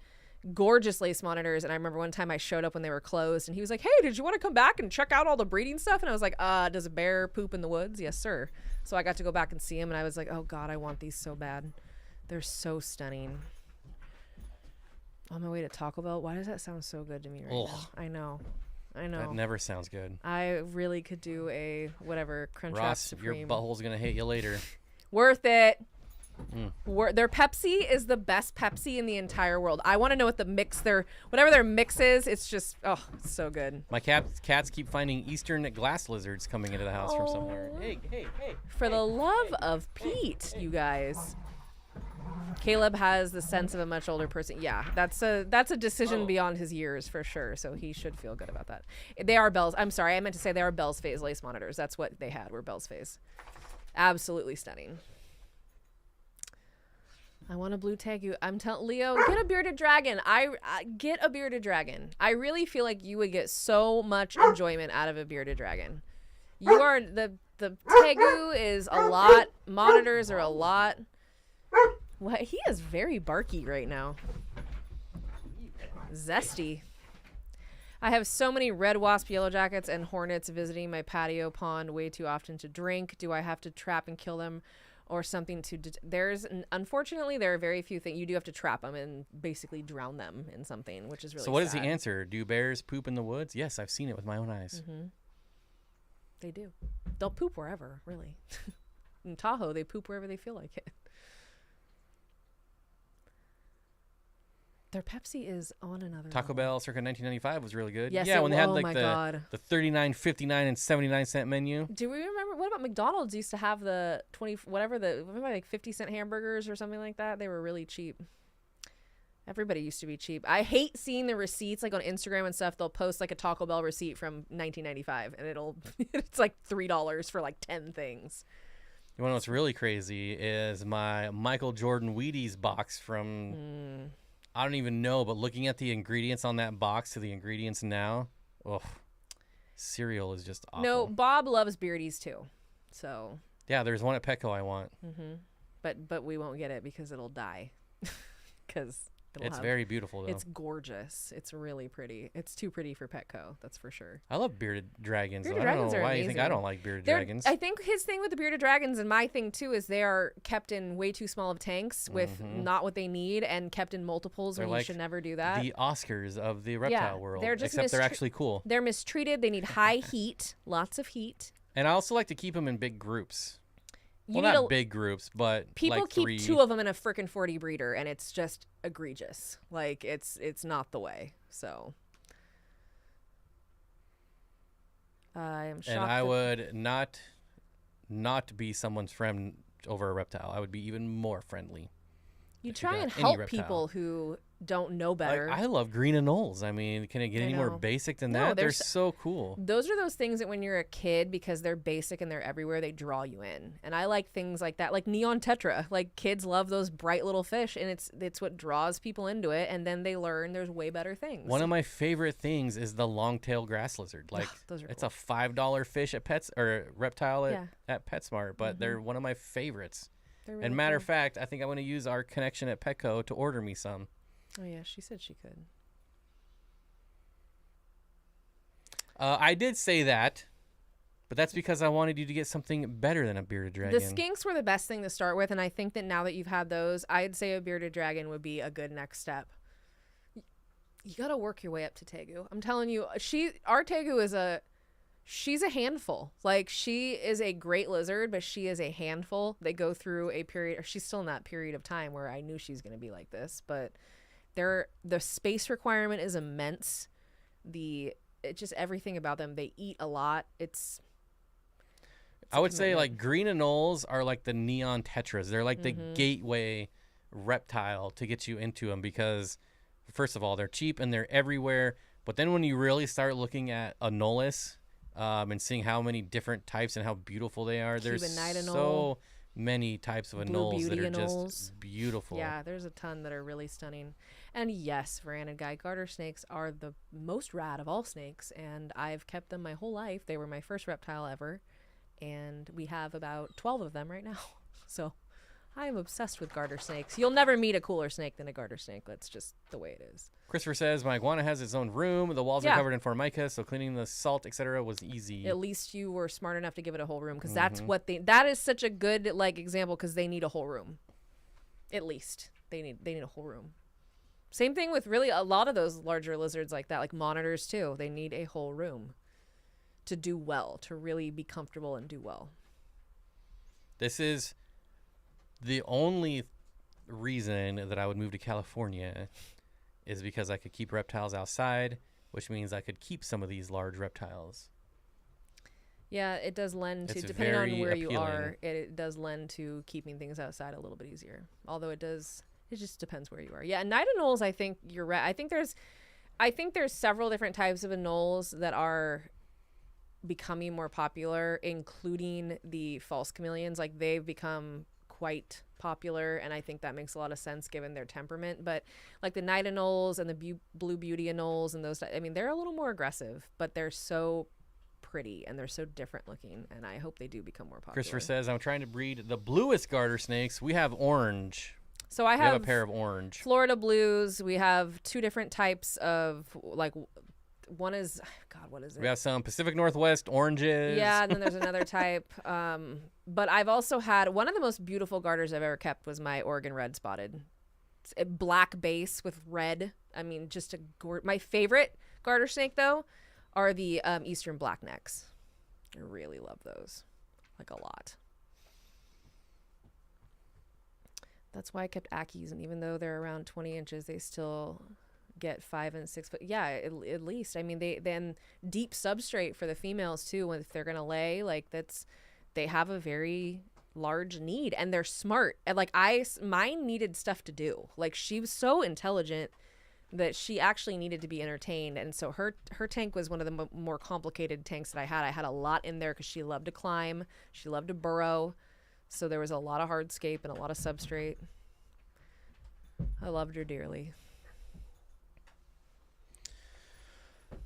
gorgeous lace monitors, and I remember one time I showed up when they were closed, and he was like, "Hey, did you want to come back and check out all the breeding stuff?" And I was like, "Does a bear poop in the woods?" "Yes, sir." So I got to go back and see him, and I was like, "Oh God, I want these so bad." They're so stunning. On my way to Taco Bell. Why does that sound so good to me right now? I know. That never sounds good. I really could do a whatever Crunchwrap Ross, Supreme. your butthole's going to hate you later. Worth it. Their Pepsi is the best Pepsi in the entire world. I want to know what whatever their mix is. It's just, it's so good. My cats keep finding eastern glass lizards coming into the house from somewhere. Hey. For the love of Pete, you guys. Caleb has the sense of a much older person. Yeah, that's a decision beyond his years for sure. So he should feel good about that. They are Bell's. I'm sorry, I meant to say they are Bell's Phase lace monitors. That's what they had. Were Bell's Phase. Absolutely stunning. I want a blue tegu. I'm telling Leo, get a bearded dragon. I get a bearded dragon. I really feel like you would get so much enjoyment out of a bearded dragon. You are the tegu is a lot. Monitors are a lot. What? He is very barky right now. Zesty. I have so many red wasp, yellow jackets, and hornets visiting my patio pond way too often to drink. Do I have to trap and kill them or something to... Unfortunately, there are very few things. You do have to trap them and basically drown them in something, which is really So what is sad. the answer? Do bears poop in the woods? Yes, I've seen it with my own eyes. They do. They'll poop wherever, really. In Tahoe, they poop wherever they feel like it. Their Pepsi is on another Taco level. Bell circa 1995 was really good. Yes, yeah, when they had oh like my the God. the 39, 59, and 79-cent menu. Do we remember? What about McDonald's used to have the 20 whatever the like 50-cent hamburgers or something like that? They were really cheap. Everybody used to be cheap. I hate seeing the receipts like on Instagram and stuff. They'll post like a Taco Bell receipt from 1995 and it's like $3 for like 10 things. You want to know what's really crazy is my Michael Jordan Wheaties box from I don't even know, but looking at the ingredients on that box to the ingredients now, cereal is just awful. No, Bob loves Beardies too. So yeah, there's one at Petco I want. but we won't get it because it'll die. Because it's very beautiful, though. It's gorgeous. It's really pretty. It's too pretty for Petco, that's for sure. I love bearded dragons. Bearded I don't dragons know are why you think I amazing. don't like bearded dragons. I think his thing with the bearded dragons and my thing too is they are kept in way too small of tanks with not what they need and kept in multiples when you should never do that. The Oscars of the reptile world, they're just except they're actually cool. They're mistreated. They need high heat, lots of heat. And I also like to keep them in big groups. You Well, not big groups, but people like keep 3. 2 of them in a frickin' 40 breeder, and it's just egregious. Like it's not the way. So I am shocked. And I would not be someone's friend over a reptile. I would be even more friendly. You if try got and any help reptile. people who don't know better. I love green anoles. I mean, can it get any more know. basic than No, that? They're there's- so cool. Those are those things that when you're a kid, because they're basic and they're everywhere, they draw you in. And I like things like that, like neon tetra. Like kids love those bright little fish, and it's what draws people into it. And then they learn there's way better things. One of my favorite things is the long-tailed grass lizard. Like Those are it's cool. a $5 fish at Pets or reptile Yeah. at PetSmart, but they're one of my favorites. They're really And matter cool. of fact, I think I'm going to use our connection at Petco to order me some. Oh yeah, she said she could. I did say that, but that's because I wanted you to get something better than a bearded dragon. The skinks were the best thing to start with, and I think that now that you've had those, I'd say a bearded dragon would be a good next step. You gotta work your way up to Tegu. I'm telling you, our Tegu she's a handful. Like, she is a great lizard, but she is a handful. They go through a period, or she's still in that period of time where I knew she's gonna be like this, but the space requirement is immense. It's just everything about them. They eat a lot. I would say like green anoles are like the neon tetras. They're like the gateway reptile to get you into them because, first of all, they're cheap and they're everywhere. But then when you really start looking at anolis and seeing how many different types and how beautiful they are, there's Cuban night anole, so many types of Blue anoles beauty that are anoles. just beautiful. Yeah, there's a ton that are really stunning. And yes, Varanid guy garter snakes are the most rad of all snakes, and I've kept them my whole life. They were my first reptile ever, and we have about 12 of them right now. So I am obsessed with garter snakes. You'll never meet a cooler snake than a garter snake. That's just the way it is. Christopher says, my iguana has its own room. The walls are Yeah. covered in formica, so cleaning the salt, etc. was easy. At least you were smart enough to give it a whole room, because that is such a good like example, because they need a whole room. At least they need a whole room. Same thing with really a lot of those larger lizards like that, like monitors too. They need a whole room to do well, to really be comfortable and do well. This is the only reason that I would move to California is because I could keep reptiles outside, which means I could keep some of these large reptiles. Yeah, it does lend to, It's depending on very where you appealing. are, it does lend to keeping things outside a little bit easier. Although it just depends where you are. Yeah, night anoles, I think you're right. I think there's several different types of anoles that are becoming more popular, including the false chameleons. Like, they've become quite popular, and I think that makes a lot of sense given their temperament. But like the night anoles and the blue beauty anoles and those, I mean, they're a little more aggressive, but they're so pretty and they're so different looking, and I hope they do become more popular. Christopher says, I'm trying to breed the bluest garter snakes. We have orange. So I We have have a pair of orange. Florida blues. We have 2 different types of, like, one is, God, what is it? We have some Pacific Northwest oranges. Yeah, and then there's another type. But I've also had, one of the most beautiful garters I've ever kept was my Oregon red spotted. It's a black base with red. I mean, just my favorite garter snake, though, are the eastern blacknecks. I really love those, like a lot. That's why I kept Ackies, and even though they're around 20 inches, they still get 5 and 6 foot. Yeah, at least. I mean, they then deep substrate for the females too. If they're gonna lay, like they have a very large need, and they're smart. And like mine needed stuff to do. Like she was so intelligent that she actually needed to be entertained, and so her tank was one of the more complicated tanks that I had. I had a lot in there because she loved to climb, she loved to burrow. So there was a lot of hardscape and a lot of substrate. I loved her dearly.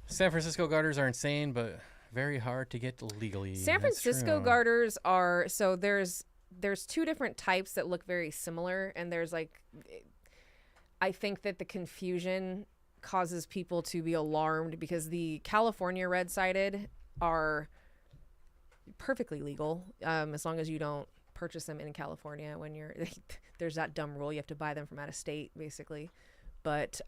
San Francisco garters are insane, but very hard to get legally. San Francisco garters are, so there's 2 different types that look very similar, and there's like, I think that the confusion causes people to be alarmed because the California red-sided are perfectly legal, as long as you don't purchase them in California when you're there's that dumb rule you have to buy them from out of state basically. But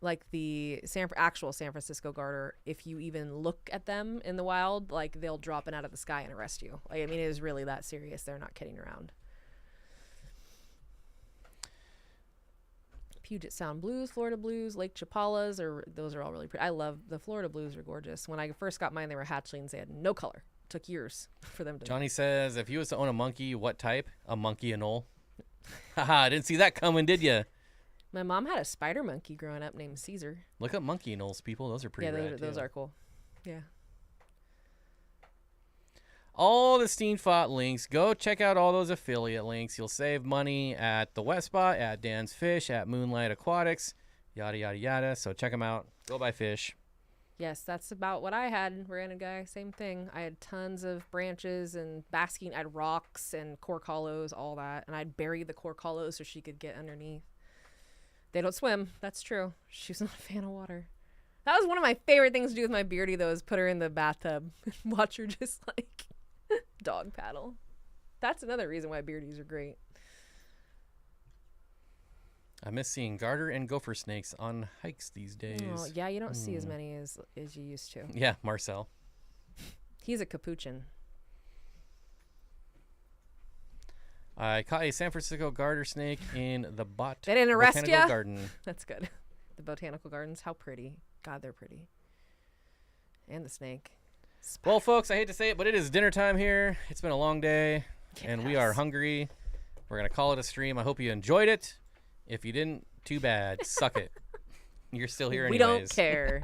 like the actual San Francisco garter, if you even look at them in the wild, like they'll drop it out of the sky and arrest you. Like, I mean, it is really that serious. They're not kidding around. Puget Sound blues, Florida blues, Lake Chapalas, those are all really pretty. I love the Florida blues, are gorgeous. When I first got mine, they were hatchlings. They had no color. Took years for them to. Johnny says, if you was to own a monkey, what type? A monkey anole. Haha, didn't see that coming, did you? My mom had a spider monkey growing up named Caesar. Look up monkey anoles, people. Those are pretty rad, those are cool. Yeah. All the Steenfott links. Go check out all those affiliate links. You'll save money at the West Spot, at Dan's Fish, at Moonlight Aquatics, yada, yada, yada. So check them out. Go buy fish. Yes, that's about what I had. Random guy, same thing. I had tons of branches and basking. I had rocks and cork hollows, all that. And I'd bury the cork hollows so she could get underneath. They don't swim. That's true. She's not a fan of water. That was one of my favorite things to do with my Beardy, though, is put her in the bathtub and watch her just, like, dog paddle. That's another reason why Beardies are great. I miss seeing garter and gopher snakes on hikes these days. Oh, yeah, you don't see as many as you used to. Yeah, Marcel. He's a capuchin. I caught a San Francisco garter snake in the They didn't arrest Botanical ya? Garden. That's good. The botanical gardens, how pretty. God, they're pretty. And the snake. Well, folks, I hate to say it, but it is dinner time here. It's been a long day, and we are hungry. We're going to call it a stream. I hope you enjoyed it. If you didn't, too bad. Suck it. You're still here anyways. We don't care.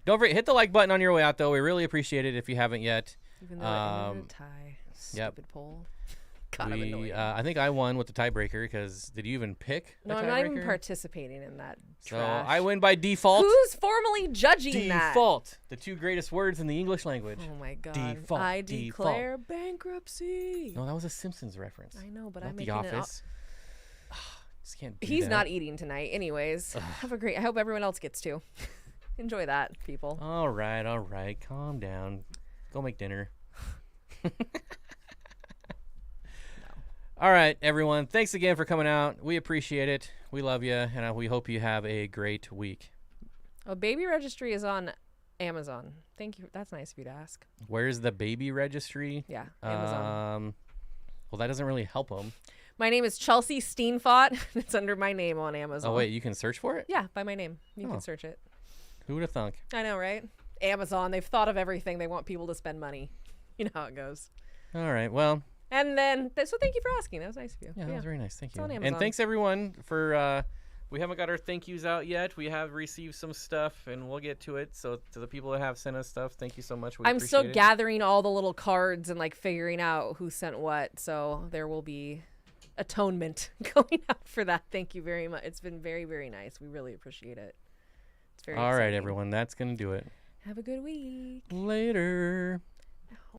Don't forget, hit the like button on your way out, though. We really appreciate it if you haven't yet. Even though I ended a tie. Stupid poll. God, I'm annoying. I think I won with the tiebreaker because did you even pick No, a I'm tiebreaker? not even participating in that trash. So I win by default. Who's formally judging that? Default. The 2 greatest words in the English language. Oh, my God. Default. I declare bankruptcy. No, that was a Simpsons reference. I know, but not I'm The making Office. Just can't do He's that. not eating tonight. Anyways, have a great... I hope everyone else gets to. Enjoy that, people. All right. Calm down. Go make dinner. All right, everyone. Thanks again for coming out. We appreciate it. We love you, and we hope you have a great week. Oh, baby registry is on Amazon. Thank you. That's nice of you to ask. Where's the baby registry? Yeah, Amazon. Well, that doesn't really help them. My name is Chelsea Steenfott. It's under my name on Amazon. Oh, wait, you can search for it? Yeah, by my name. You can search it. Who would have thunk? I know, right? Amazon, they've thought of everything. They want people to spend money. You know how it goes. All right, well. And then, so thank you for asking. That was nice of you. Yeah, that was very nice. Thank you. On Amazon. And thanks, everyone, for... we haven't got our thank yous out yet. We have received some stuff, and we'll get to it. So to the people that have sent us stuff, thank you so much. I'm still gathering all the little cards and, like, figuring out who sent what. So there will be atonement going out for that. Thank you very much. It's been very, very nice. We really appreciate it. It's very All exciting. right, everyone. That's going to do it. Have a good week. Later. No.